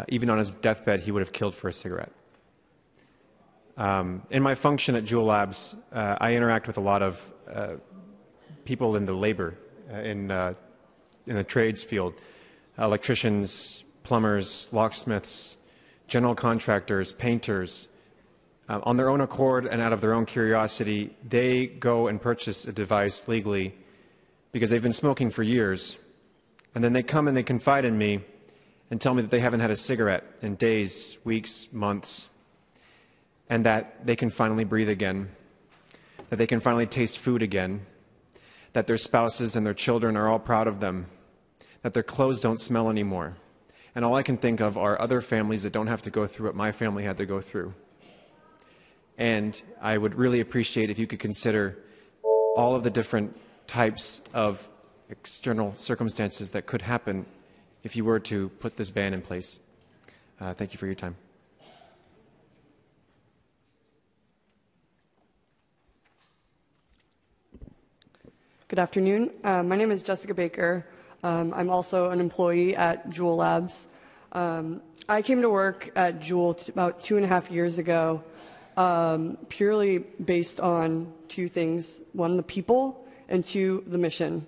even on his deathbed, he would have killed for a cigarette. In my function at Juul Labs, I interact with a lot of people in the labor, in the trades field, electricians, plumbers, locksmiths, general contractors, painters. On their own accord and out of their own curiosity, they go and purchase a device legally because they've been smoking for years. And then they come and they confide in me and tell me that they haven't had a cigarette in days, weeks, months, and that they can finally breathe again, that they can finally taste food again, that their spouses and their children are all proud of them, that their clothes don't smell anymore. And all I can think of are other families that don't have to go through what my family had to go through. And I would really appreciate if you could consider all of the different types of external circumstances that could happen if you were to put this ban in place. Thank you for your time. Good afternoon. My name is Jessica Baker. I'm also an employee at Juul Labs. I came to work at Juul about 2.5 years ago, purely based on two things. One, the people, and two, the mission.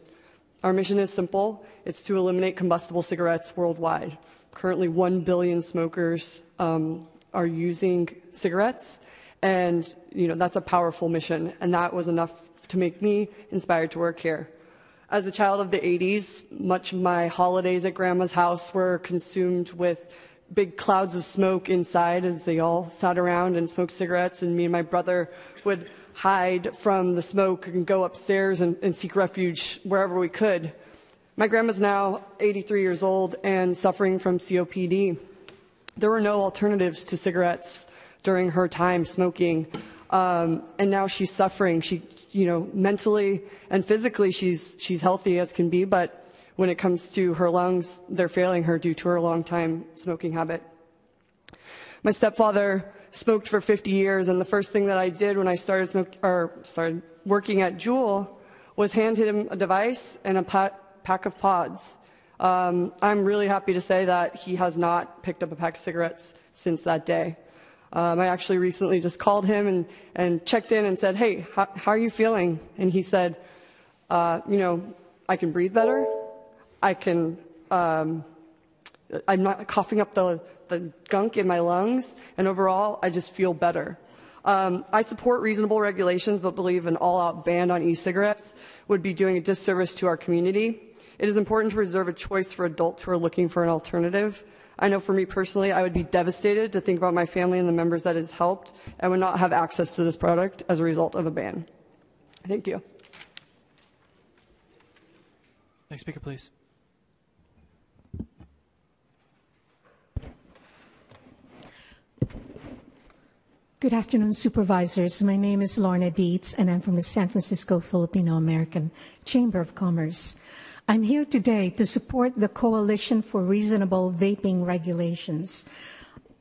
Our mission is simple. It's to eliminate combustible cigarettes worldwide. Currently, 1 billion smokers are using cigarettes, and that's a powerful mission, and that was enough to make me inspired to work here. As a child of the 80s, much of my holidays at Grandma's house were consumed with big clouds of smoke inside as they all sat around and smoked cigarettes, and me and my brother would hide from the smoke and go upstairs and seek refuge wherever we could. My grandma's now 83 years old and suffering from COPD. There were no alternatives to cigarettes during her time smoking, and now she's suffering. She, mentally and physically, she's healthy as can be, but when it comes to her lungs, they're failing her due to her long-time smoking habit. My stepfather smoked for 50 years, and the first thing that I did when I started working at Juul was hand him a device and a pack of pods. I'm really happy to say that he has not picked up a pack of cigarettes since that day. I actually recently just called him and checked in and said, "Hey, how are you feeling?" And he said, I can breathe better. I can, I'm not coughing up the gunk in my lungs, and overall, I just feel better. I support reasonable regulations, but believe an all-out ban on e-cigarettes would be doing a disservice to our community. It is important to reserve a choice for adults who are looking for an alternative. I know for me personally, I would be devastated to think about my family and the members that has helped and would not have access to this product as a result of a ban. Thank you. Next speaker, please. Good afternoon, supervisors. My name is Lorna Dietz, and I'm from the San Francisco Filipino American Chamber of Commerce. I'm here today to support the Coalition for Reasonable Vaping Regulations.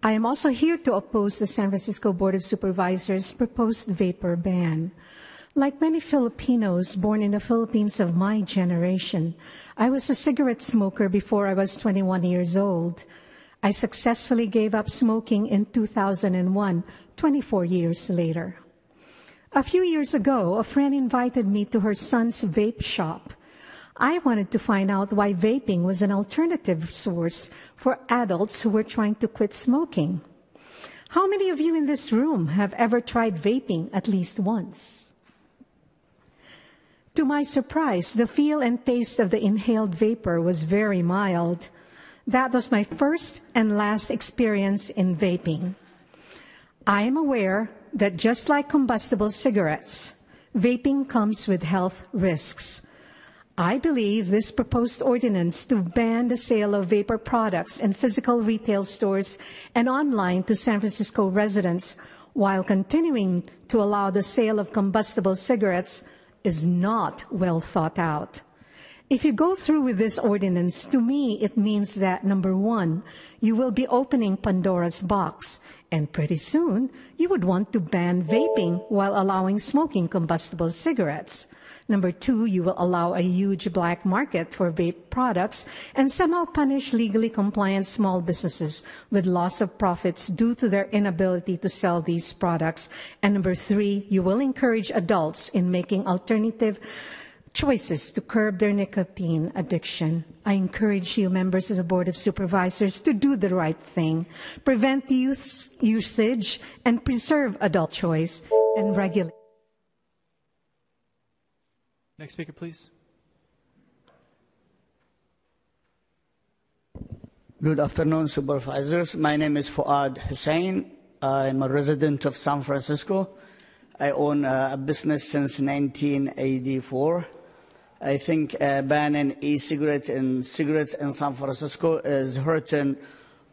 I am also here to oppose the San Francisco Board of Supervisors' proposed vapor ban. Like many Filipinos born in the Philippines of my generation, I was a cigarette smoker before I was 21 years old. I successfully gave up smoking in 2001, 24 years later. A few years ago, a friend invited me to her son's vape shop. I wanted to find out why vaping was an alternative source for adults who were trying to quit smoking. How many of you in this room have ever tried vaping at least once? To my surprise, the feel and taste of the inhaled vapor was very mild. That was my first and last experience in vaping. I am aware that just like combustible cigarettes, vaping comes with health risks. I believe this proposed ordinance to ban the sale of vapor products in physical retail stores and online to San Francisco residents while continuing to allow the sale of combustible cigarettes is not well thought out. If you go through with this ordinance, to me, it means that, number one, you will be opening Pandora's box, and pretty soon, you would want to ban vaping while allowing smoking combustible cigarettes. Number two, you will allow a huge black market for vape products and somehow punish legally compliant small businesses with loss of profits due to their inability to sell these products. And number three, you will encourage adults in making alternative choices to curb their nicotine addiction. I encourage you, members of the Board of Supervisors, to do the right thing, prevent youth usage, and preserve adult choice and regulate. Next speaker, please. Good afternoon, supervisors. My name is Fuad Hussein. I'm a resident of San Francisco. I own a business since 1984. I think banning e-cigarettes and cigarettes in San Francisco is hurting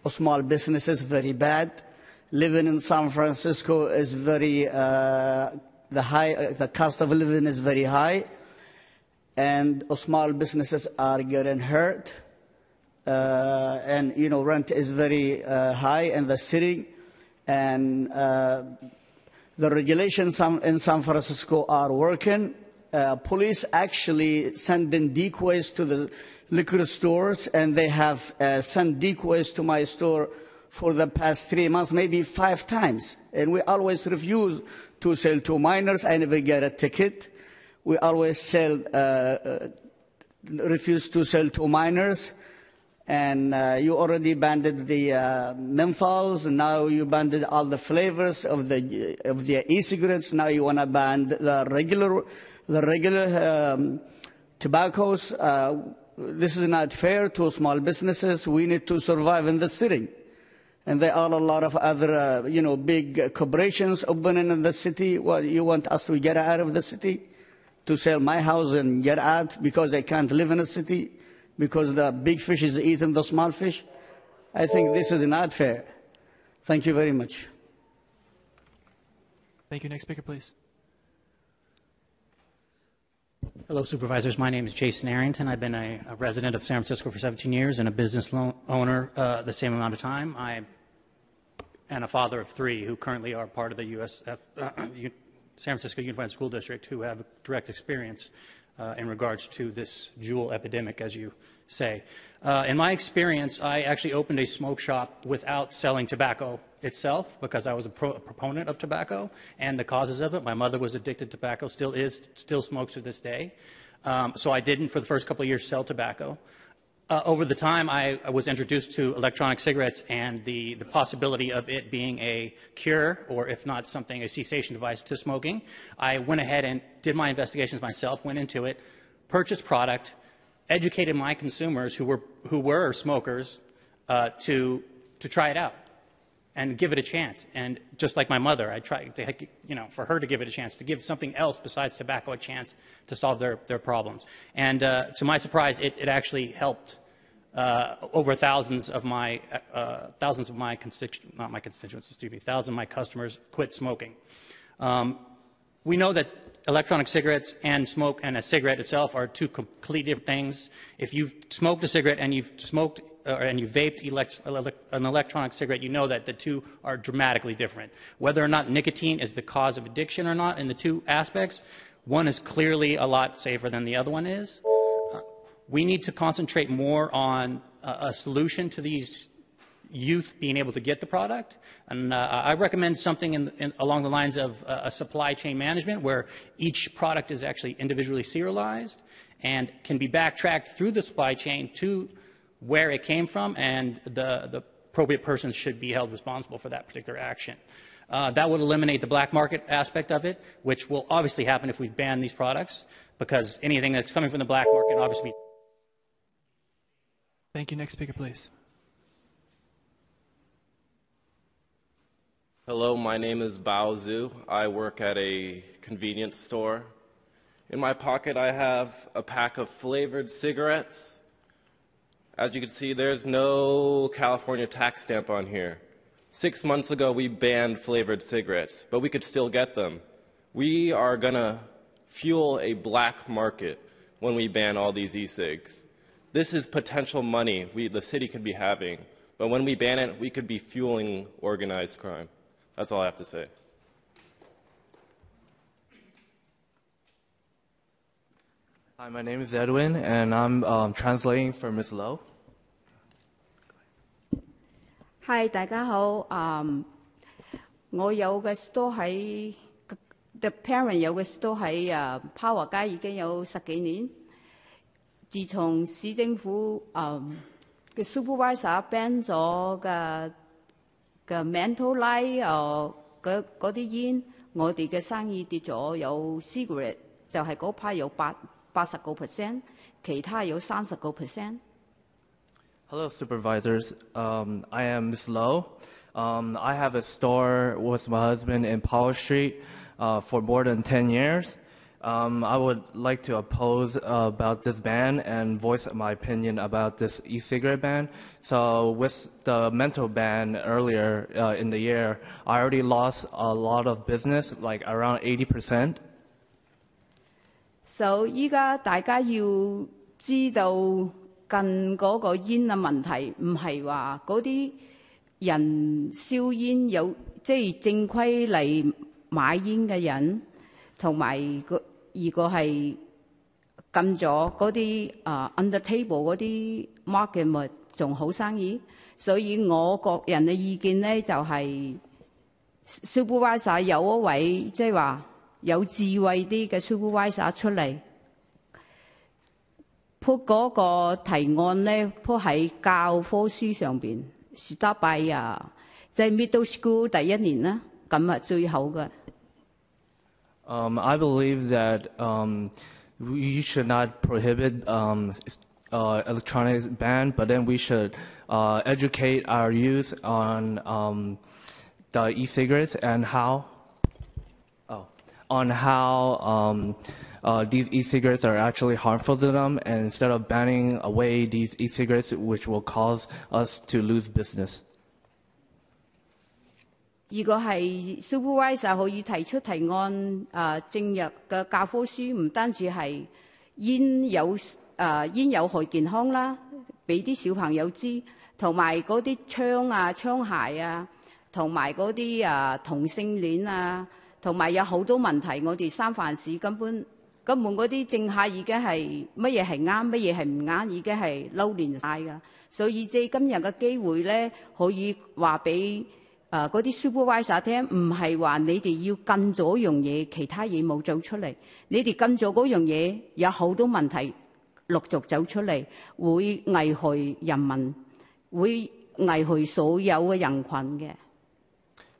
small businesses very bad. Living in San Francisco is very, the cost of living is very high, and small businesses are getting hurt. And, you know, rent is very high in the city, and the regulations in San Francisco are working. Police actually sending decoys to the liquor stores, and they have sent decoys to my store for the past 3 months, maybe 5 times. And we always refuse to sell to minors. I never get a ticket. We always refuse to sell to minors. And you already banned the menthols, and now you banned all the flavors of the e-cigarettes. Now you want to ban the regular tobaccos. This is not fair to small businesses. We need to survive in the city. And there are a lot of other, big corporations opening in the city. Well, you want us to get out of the city, to sell my house and get out because I can't live in a city, because the big fish is eating the small fish? I think this is not fair. Thank you very much. Thank you. Next speaker, please. Hello, supervisors. My name is Jason Arrington. I've been a resident of San Francisco for 17 years and a business owner the same amount of time. I am a father of 3 who currently are part of the USF, San Francisco Unified School District, who have direct experience in regards to this Juul epidemic, as you say. In my experience, I actually opened a smoke shop without selling tobacco itself because I was a proponent of tobacco and the causes of it. My mother was addicted to tobacco, still smokes to this day. So I didn't, for the first couple of years, sell tobacco. over the time I was introduced to electronic cigarettes and the possibility of it being a cure, or if not something, a cessation device to smoking, I went ahead and did my investigations myself, went into it, purchased product, educated my consumers who were smokers to try it out and give it a chance. And just like my mother, I tried to, for her to give it a chance, to give something else besides tobacco a chance to solve their problems. And to my surprise, it actually helped over thousands of my customers quit smoking. We know that electronic cigarettes and smoke and a cigarette itself are two completely different things. If you've smoked a cigarette and you've smoked and you vaped an electronic cigarette, you know that the two are dramatically different. Whether or not nicotine is the cause of addiction or not in the two aspects, one is clearly a lot safer than the other one is. We need to concentrate more on a solution to these youth being able to get the product. And I recommend something along the lines of a supply chain management where each product is actually individually serialized and can be backtracked through the supply chain to where it came from, and the appropriate person should be held responsible for that particular action. That would eliminate the black market aspect of it, which will obviously happen if we ban these products, because anything that's coming from the black market obviously. Thank you. Next speaker, please. Hello, my name is BOSU. I work at a convenience store. In my pocket, I have a pack of flavored cigarettes. As you can see, there's no California tax stamp on here. 6 months ago, we banned flavored cigarettes, but we could still get them. We are going to fuel a black market when we ban all these e-cigs. This is potential money the city could be having, but when we ban it, we could be fueling organized crime. That's all I have to say. Hi, my name is Edwin, and I'm translating for Ms. Lau. Hi， 大家好。我有嘅 store 喺 The Parent 有嘅 store 喺Power 街已經有10幾年。自從市政府嘅 supervisor ban 咗嘅 menthol light 嗰啲煙，我哋嘅生意跌咗，有 cigarette 就係嗰批有80%，其他有30%。Hello, supervisors. I am Ms. Low. I have a store with my husband in Powell Street for more than 10 years. I would like to oppose about this ban and voice my opinion about this e-cigarette ban. So with the menthol ban earlier in the year, I already lost a lot of business, like around 80%. So 依家大家要知道近嗰個煙嘅問題，唔係話嗰啲人燒煙有即係正規嚟買煙嘅人，同埋如果係禁咗嗰啲under table 嗰啲 market 咪仲好生意。所以我個人嘅意見咧就係 supervisor 有一位即係話有智慧啲嘅 supervisor 出嚟。put 嗰個提案咧 put 喺教科書上邊 start by 即係 middle school 第一年啦，咁啊最好嘅。I believe that we should not prohibit electronic ban, but then we should educate our youth on the e-cigarettes and how these e-cigarettes are actually harmful to them, and instead of banning away these e-cigarettes, which will cause us to lose business. 如果係 supervisor 可以提出提案，正入嘅教科書唔單止係煙有害健康啦，俾啲小朋友知，同埋嗰啲槍械同埋嗰啲同性戀同埋有好多問題，我哋三藩市根本嗰啲政客已經係乜嘢係啱，乜嘢係唔啱，已經係撈亂晒㗎。所以即係今日嘅機會咧，可以話俾嗰啲 supervisor 聽，唔係話你哋要禁咗樣嘢，其他嘢冇做出嚟。你哋禁咗嗰樣嘢，有好多問題陸續走出嚟，會危害人民，會危害所有嘅人群嘅。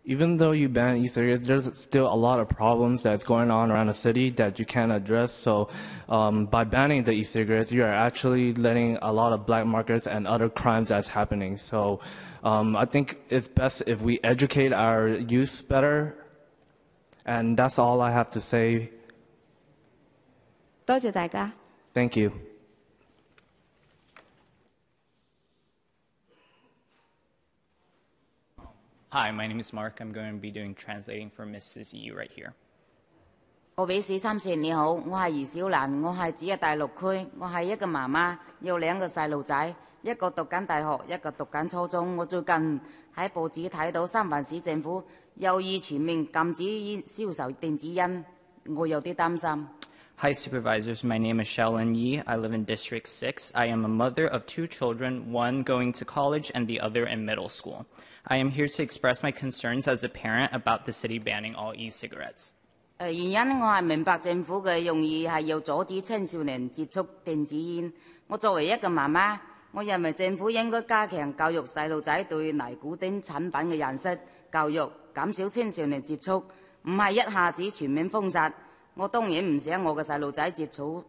Even though you ban e-cigarettes, there's still a lot of problems that's going on around the city that you can't address. So by banning the e-cigarettes, you are actually letting a lot of black markets and other crimes that's happening. So I think it's best if we educate our youth better. And that's all I have to say. 多謝大家。Thank you. Hi, my name is Mark. I'm going to be doing translating for Mrs. Yu right here. 各位四三四你好，我係余小蘭，我係指大陸區，我係一個媽媽，有2個細路仔，一個讀緊大學，一個讀緊初中。我最近喺報紙睇到三藩市政府有意全面禁止銷售電子煙，我有啲擔心。Hi, supervisors. My name is Shalini. I live in District 6. I am a mother of 2 children, one going to college and the other in middle school. I am here to express my concerns as a parent about the city banning all e-cigarettes. 原因我係明白政府嘅用意係要阻止青少年接觸電子煙。我作為一個媽媽，我認為政府應該加強教育細路仔對尼古丁產品嘅認識教育，減少青少年接觸，唔係一下子全面封殺。我當然唔想我嘅細路仔接觸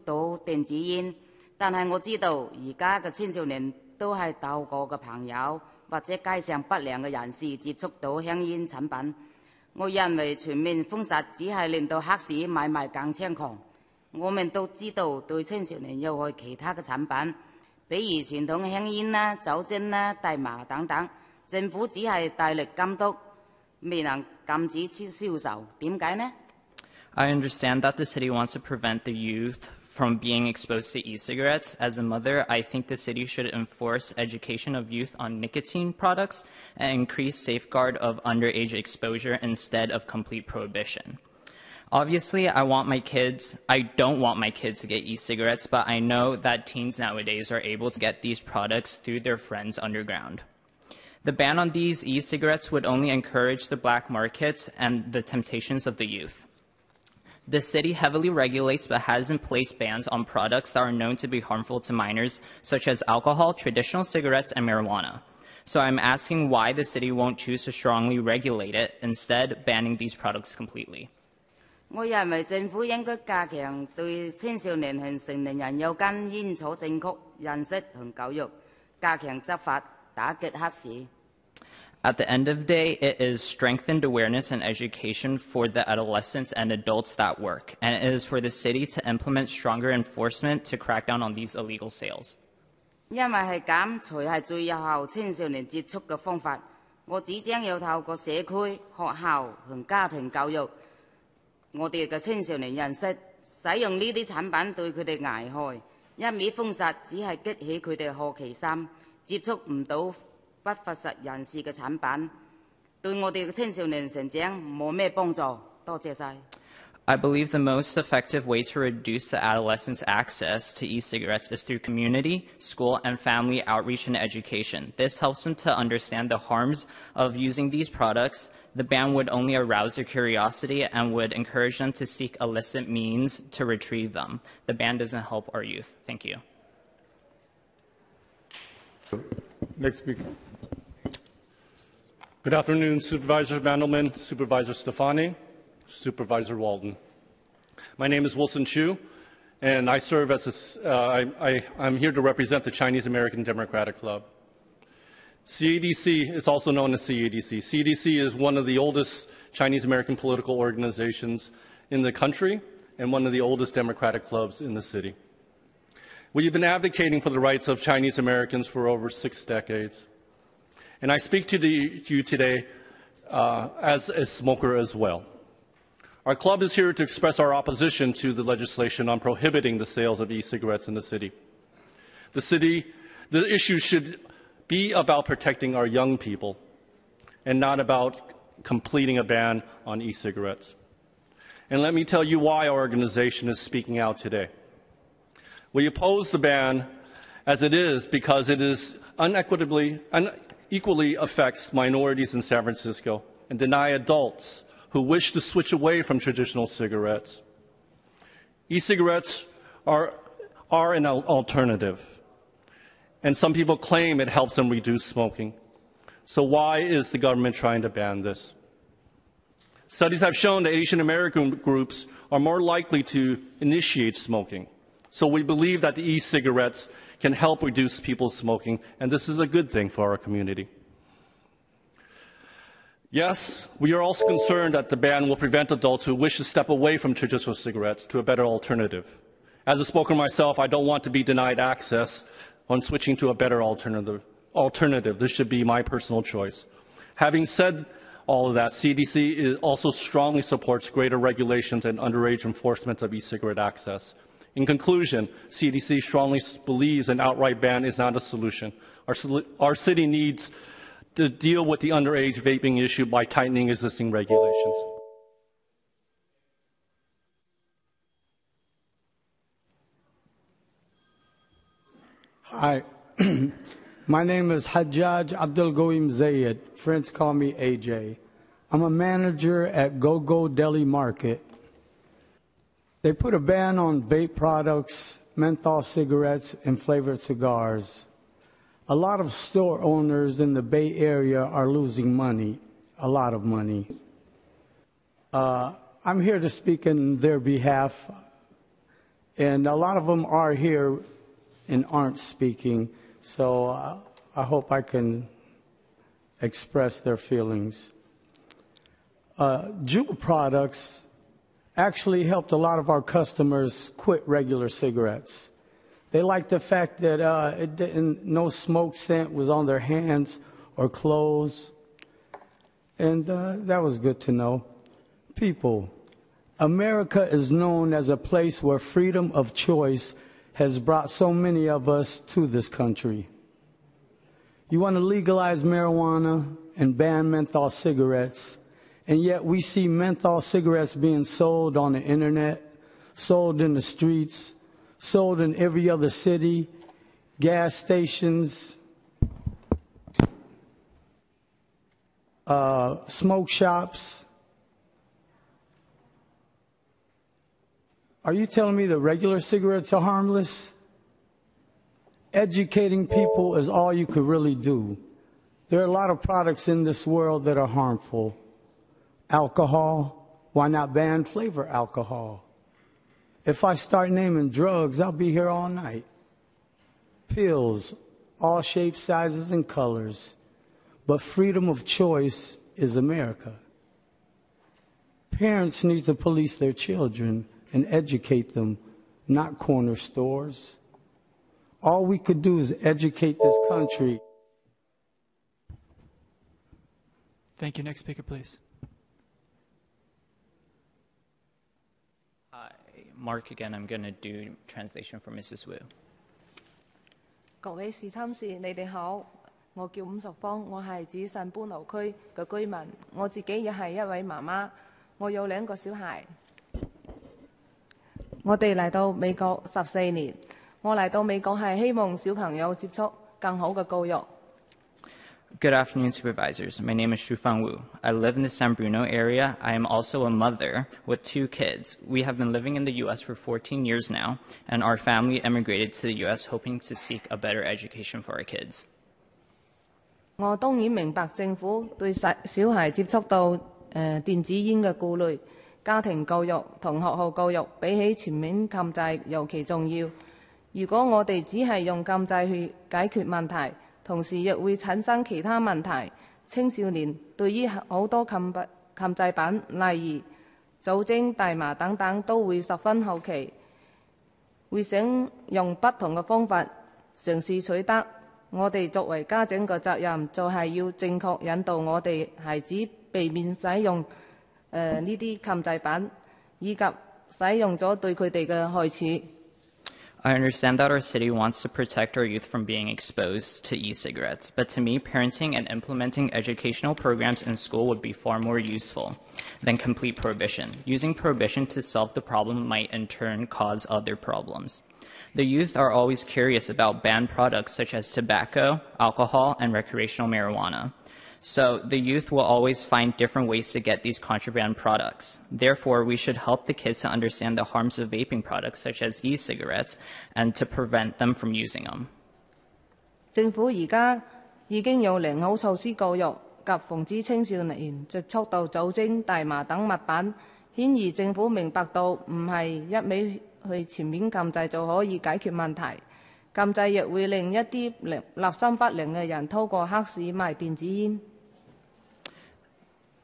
到電子煙，但係我知道而家嘅青少年都係透過嘅朋友或者街上不良嘅人士接觸到香煙產品。我認為全面封殺只係令到黑市買賣更猖狂。我們都知道對青少年有害其他嘅產品，比如傳統嘅香煙啦、酒精啦、大麻等等。政府只係大力監督，未能禁止銷售。點解呢？ I understand that the city wants to prevent the youth from being exposed to e-cigarettes. As a mother, I think the city should enforce education of youth on nicotine products and increase safeguard of underage exposure instead of complete prohibition. Obviously, I don't want my kids to get e-cigarettes, but I know that teens nowadays are able to get these products through their friends underground. The ban on these e-cigarettes would only encourage the black markets and the temptations of the youth. The city heavily regulates but has in place bans on products that are known to be harmful to minors, such as alcohol, traditional cigarettes, and marijuana. So I'm asking why the city won't choose to strongly regulate it, instead banning these products completely. 我認為政府應該加強對青少年和成年人有關煙草正確認識和教育，加強執法，打擊黑市。 At the end of the day, it is strengthened awareness and education for the adolescents and adults that work, and it is for the city to implement stronger enforcement to crack down on these illegal sales. 因為係咁才係最有效青少年接觸嘅方法。我只將要透過社區、學校和家庭教育，我哋嘅青少年認識使用呢啲產品對佢哋危害。一味封殺只係激起佢哋好奇心，接觸唔到 不法實人士嘅產品，對我哋嘅青少年成長冇咩幫助。多謝晒。I believe the most effective way to reduce the adolescents' access to e-cigarettes is through community, school, and family outreach and education. This helps them to understand the harms of using these products. The ban would only arouse their curiosity and would encourage them to seek illicit means to retrieve them. The ban doesn't help our youth. Thank you. Next speaker. Good afternoon, Supervisor Mandelman, Supervisor Stefani, Supervisor Walden. My name is Wilson Chu, and I serve as I'm here to represent the Chinese American Democratic Club. CADC, it's also known as CADC. CADC is one of the oldest Chinese American political organizations in the country and one of the oldest democratic clubs in the city. We've been advocating for the rights of Chinese Americans for over 6 decades. And I speak to you today as a smoker as well. Our club is here to express our opposition to the legislation on prohibiting the sales of e-cigarettes in the city. The issue should be about protecting our young people and not about completing a ban on e-cigarettes. And let me tell you why our organization is speaking out today. We oppose the ban as it is because it is unequally affects minorities in San Francisco and deny adults who wish to switch away from traditional cigarettes. E-cigarettes are are an alternative. And some people claim it helps them reduce smoking. So why is the government trying to ban this? Studies have shown that Asian American groups are more likely to initiate smoking. So we believe that the e-cigarettes can help reduce people's smoking, and this is a good thing for our community. Yes, we are also concerned that the ban will prevent adults who wish to step away from traditional cigarettes to a better alternative. As a smoker myself, I don't want to be denied access on switching to a better alternative. This should be my personal choice. Having said all of that, CDC also strongly supports greater regulations and underage enforcement of e-cigarette access. In conclusion, CDC strongly believes an outright ban is not a solution. Our city needs to deal with the underage vaping issue by tightening existing regulations. Hi, my name is Hajjaj Abdul Goim Zayed. Friends call me AJ. I'm a manager at Go-Go Deli Market. They put a ban on vape products, menthol cigarettes, and flavored cigars. A lot of store owners in the Bay Area are losing money, a lot of money. I'm here to speak in their behalf, and a lot of them are here and aren't speaking, so I hope I can express their feelings. Juul products actually helped a lot of our customers quit regular cigarettes. They liked the fact that no smoke scent was on their hands or clothes, and that was good to know. People, America is known as a place where freedom of choice has brought so many of us to this country. You want to legalize marijuana and ban menthol cigarettes, and yet we see menthol cigarettes being sold on the internet, sold in the streets, sold in every other city, gas stations, smoke shops. Are you telling me that regular cigarettes are harmless? Educating people is all you could really do. There are a lot of products in this world that are harmful. Alcohol, why not ban flavor alcohol? If I start naming drugs, I'll be here all night. Pills, all shapes, sizes, and colors. But freedom of choice is America. Parents need to police their children and educate them, not corner stores. All we could do is educate this country. Thank you. Next speaker, please. Hi, Mark again. I'm going to do translation for Mrs. Wu. 各位市參事，你哋好，我叫伍淑芳，我係紫慎搬樓區嘅居民，我自己亦係一位媽媽，我有2個小孩。我哋嚟到美國14年，我嚟到美國係希望小朋友接觸更好嘅教育。Good afternoon, supervisors. My name is Shufang Wu. I live in the San Bruno area. I am also a mother with 2 kids. We have been living in the U.S. for 14 years now, and our family emigrated to the U.S. hoping to seek a better education for our kids. 我當然明白政府對小孩接觸到電子煙嘅顧慮，家庭教育同學校教育比起全面禁制尤其重要。如果我哋只係用禁制去解決問題，同時亦會產生其他問題。青少年對於好多禁制品，例如酒精、大麻等等，都會十分好奇，會想用不同嘅方法嘗試取得。我哋作為家長嘅責任，就係要正確引導我哋孩子避免使用呢啲禁制品，以及使用咗對佢哋嘅害處。I understand that our city wants to protect our youth from being exposed to e-cigarettes, but to me, parenting and implementing educational programs in school would be far more useful than complete prohibition. Using prohibition to solve the problem might in turn cause other problems. The youth are always curious about banned products such as tobacco, alcohol, and recreational marijuana. So the youth will always find different ways to get these contraband products. Therefore, we should help the kids to understand the harms of vaping products such as e-cigarettes and to prevent them from using them. 政府而家已經有良好措施教育及防止青少年接觸到酒精、大麻等物品，顯而政府明白到唔係一味去全面禁制就可以解決問題。禁制亦會令一啲立心不良嘅人透過黑市賣電子煙。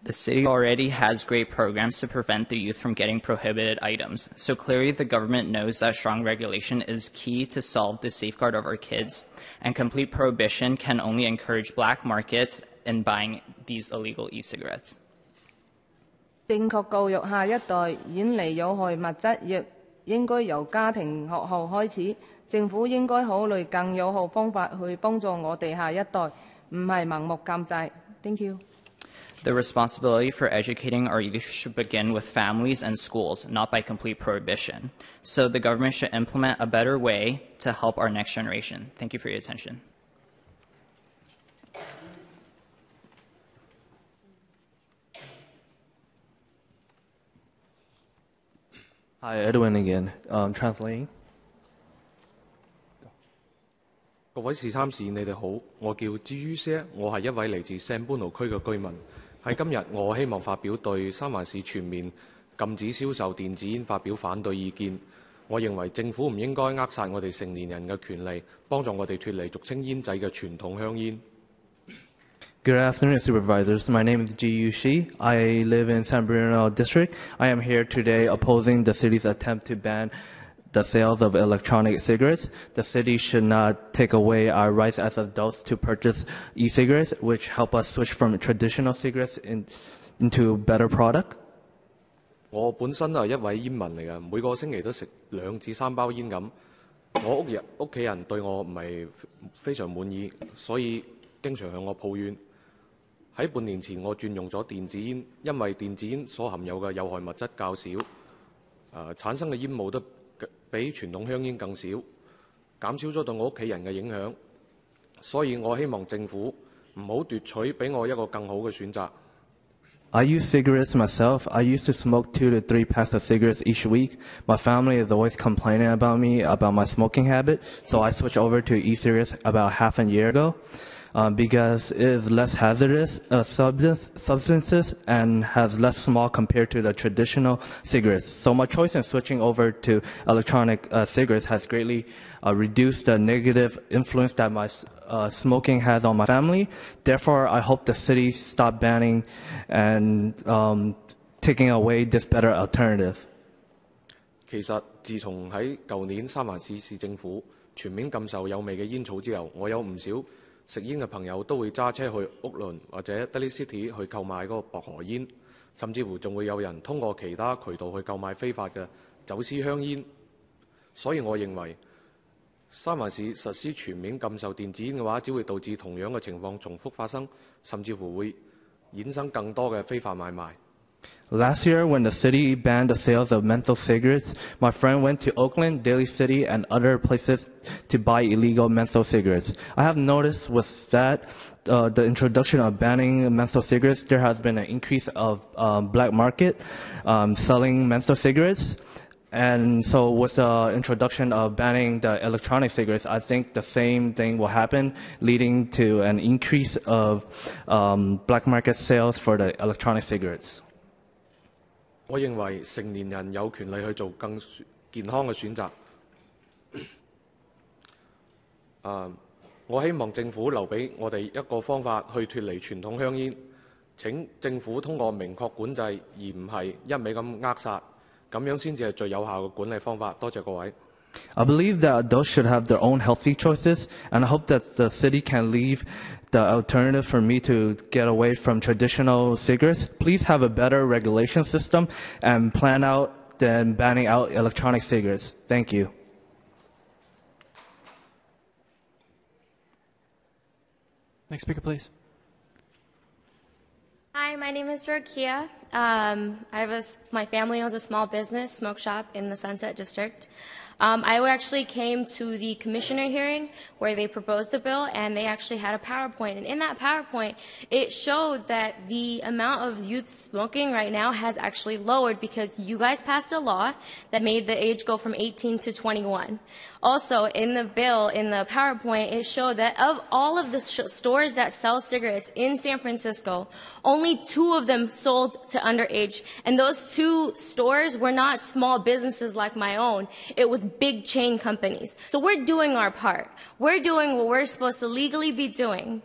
The city already has great programs to prevent the youth from getting prohibited items, so clearly the government knows that strong regulation is key to solve the safeguard of our kids, and complete prohibition can only encourage black markets in buying these illegal e-cigarettes. 正確教育下一代遠離有害物質，亦應該由家庭學校開始。政府應該考慮更有效方法去幫助我哋下一代，唔係盲目禁制。Thank you. The responsibility for educating our youth should begin with families and schools, not by complete prohibition. So the government should implement a better way to help our next generation. Thank you for your attention. Hi, Edwin again. Translating. 各位試參事，你哋好，我叫朱於些，我係一位嚟自聖般奴區嘅居民。喺今日，我希望發表對三藩市全面禁止銷售電子煙發表反對意見。我認為政府唔應該扼殺我哋成年人嘅權利，幫助我哋脫離俗稱煙仔嘅傳統香煙。Good afternoon, supervisors. My name is Ji Yushi. I live in San Bruno District. I am here today opposing the city's attempt to ban the sales of electronic cigarettes. The city should not take away our rights as adults to purchase e-cigarettes, which help us switch from traditional cigarettes into better product. 我本身係一位煙民嚟嘅，每個星期都食2至3包煙咁。我屋企人對我唔係非常滿意，所以經常向我抱怨。喺半年前，我轉用咗電子煙，因為電子煙所含有嘅有害物質較少，產生嘅煙霧都比傳統香煙更少，減少咗對我屋企人嘅影響。所以我希望政府唔好奪取俾我一個更好嘅選擇。I use cigarettes myself. I used to smoke 2 to 3 packs of cigarettes each week. My family is always complaining about me, about my smoking habit, so I switched over to e-cigarettes about half a year ago. Because it is less hazardous substances and has less smog compared to the traditional cigarettes. So my choice in switching over to electronic cigarettes has greatly reduced the negative influence that my smoking has on my family. Therefore, I hope the city stop banning and taking away this better alternative. 其實自從喺舊年三藩市市政府全面禁售有味嘅煙草之後，我有唔少食煙嘅朋友都會揸車去屋崙或者 Daly City 去購買嗰個薄荷煙，甚至乎仲會有人通過其他渠道去購買非法嘅走私香煙。所以我認為三藩市實施全面禁售電子煙嘅話，只會導致同樣嘅情況重複發生，甚至乎會衍生更多嘅非法買賣。Last year, when the city banned the sales of menthol cigarettes, my friend went to Oakland, Daly City, and other places to buy illegal menthol cigarettes. I have noticed with that, the introduction of banning menthol cigarettes, there has been an increase of black market selling menthol cigarettes. And so with the introduction of banning the electronic cigarettes, I think the same thing will happen, leading to an increase of black market sales for the electronic cigarettes. 我認為成年人有權利去做更健康嘅選擇。我希望政府留俾我哋一個方法去脫離傳統香煙。請政府通過明確管制，而唔係一味咁扼殺，咁樣先至係最有效嘅管理方法。多謝各位。I believe that adults should have their own healthy choices, and I hope that the city can leave the alternative for me to get away from traditional cigarettes. Please have a better regulation system and plan out than banning out electronic cigarettes. Thank you. Next speaker, please. Hi, my name is Rokia. My family owns a small business, smoke shop in the Sunset District. I actually came to the commissioner hearing where they proposed the bill, and they actually had a PowerPoint. And in that PowerPoint, it showed that the amount of youth smoking right now has actually lowered because you guys passed a law that made the age go from 18 to 21. Also, in the bill, in the PowerPoint, it showed that of all of the stores that sell cigarettes in San Francisco, only 2 of them sold to underage. And those 2 stores were not small businesses like my own. It was big chain companies. So we're doing our part. We're doing what we're supposed to legally be doing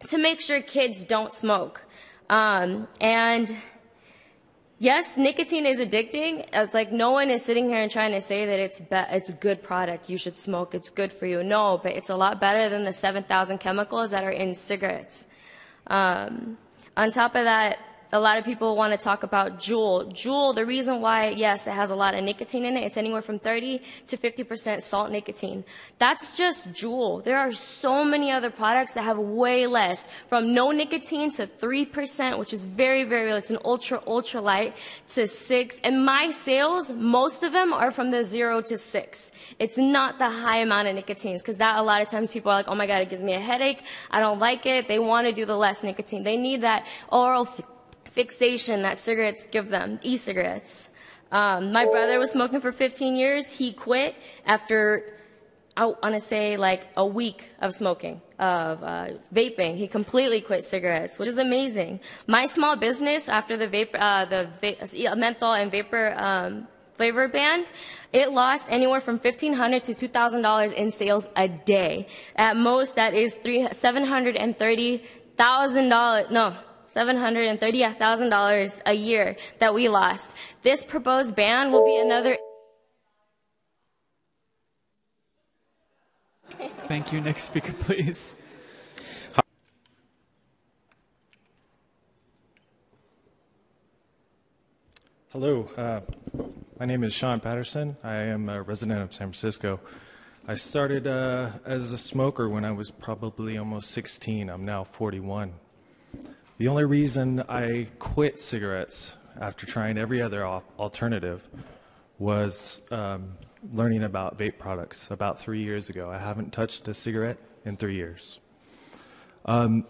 to make sure kids don't smoke. And yes, nicotine is addicting. It's like no one is sitting here and trying to say that it's a good product. You should smoke. It's good for you. No, but it's a lot better than the 7,000 chemicals that are in cigarettes. On top of that, a lot of people want to talk about Juul. Juul, the reason why, yes, it has a lot of nicotine in it, it's anywhere from 30 to 50% salt nicotine. That's just Juul. There are so many other products that have way less, from no nicotine to 3%, which is very, very, it's an ultra light, to 6. And my sales, most of them are from the 0 to 6. It's not the high amount of nicotines, because that a lot of times people are like, oh my God, it gives me a headache. I don't like it. They want to do the less nicotine. They need that oral fixation that cigarettes give them, e-cigarettes. My brother was smoking for 15 years. He quit after, I want to say, like a week of smoking, of vaping. He completely quit cigarettes, which is amazing. My small business, after the menthol and vapor flavor ban, it lost anywhere from $1,500 to $2,000 in sales a day. At most, that is $730,000 a year that we lost. This proposed ban will be another. Thank you. Next speaker, please. Hello. My name is Sean Patterson. I am a resident of San Francisco. I started as a smoker when I was probably almost 16. I'm now 41. The only reason I quit cigarettes after trying every other alternative was learning about vape products about 3 years ago. I haven't touched a cigarette in 3 years.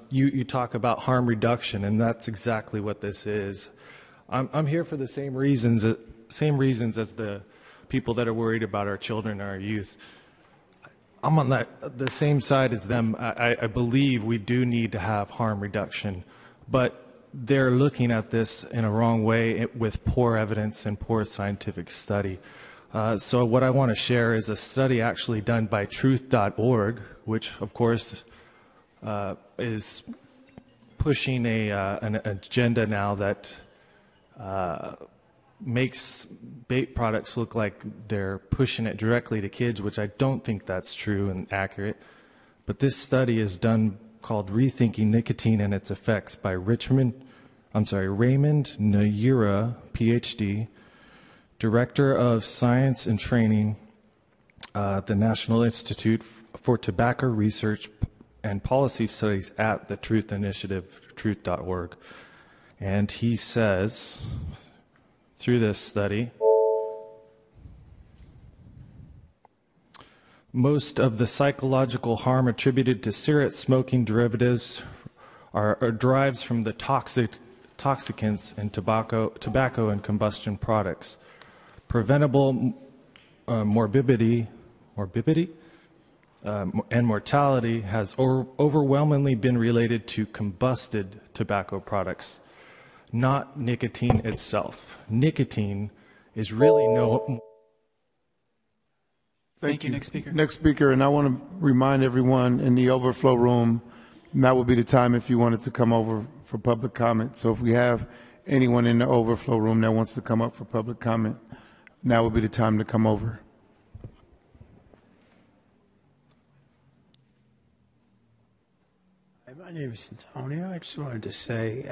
You talk about harm reduction, and that's exactly what this is. I'm here for the same reasons as the people that are worried about our children and our youth. I'm on the same side as them. I believe we do need to have harm reduction. But they're looking at this in a wrong way with poor evidence and poor scientific study. So what I want to share is a study actually done by truth.org, which, of course, is pushing an agenda now that makes vape products look like they're pushing it directly to kids, which I don't think that's true and accurate. But this study is done called Rethinking Nicotine and Its Effects by Raymond Menorah, PhD, Director of Science and Training at the National Institute for Tobacco Research and Policy Studies at the Truth Initiative, truth.org. And he says, through this study, most of the psychological harm attributed to cigarette smoking derivatives derives from the toxicants in tobacco and combustion products. Preventable morbidity and mortality has overwhelmingly been related to combusted tobacco products, not nicotine itself. Nicotine is really no. Thank you. Next speaker. Next speaker, and I want to remind everyone in the overflow room, now would be the time if you wanted to come over for public comment. So if we have anyone in the overflow room that wants to come up for public comment, now would be the time to come over. Hi, my name is Antonio. I just wanted to say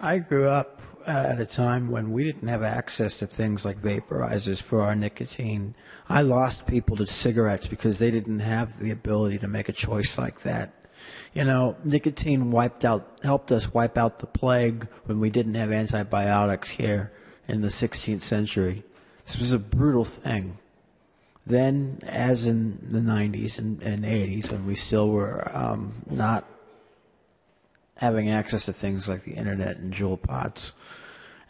I grew up at a time when we didn't have access to things like vaporizers for our nicotine. I lost people to cigarettes because they didn't have the ability to make a choice like that. You know, nicotine helped us wipe out the plague when we didn't have antibiotics here in the 16th century. This was a brutal thing. Then, as in the 90s and 80s, when we still were not having access to things like the internet and jewel pods.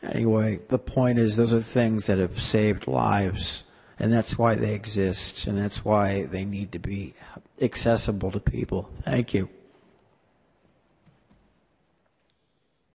Anyway, the point is those are things that have saved lives, and that's why they exist, and that's why they need to be accessible to people. Thank you.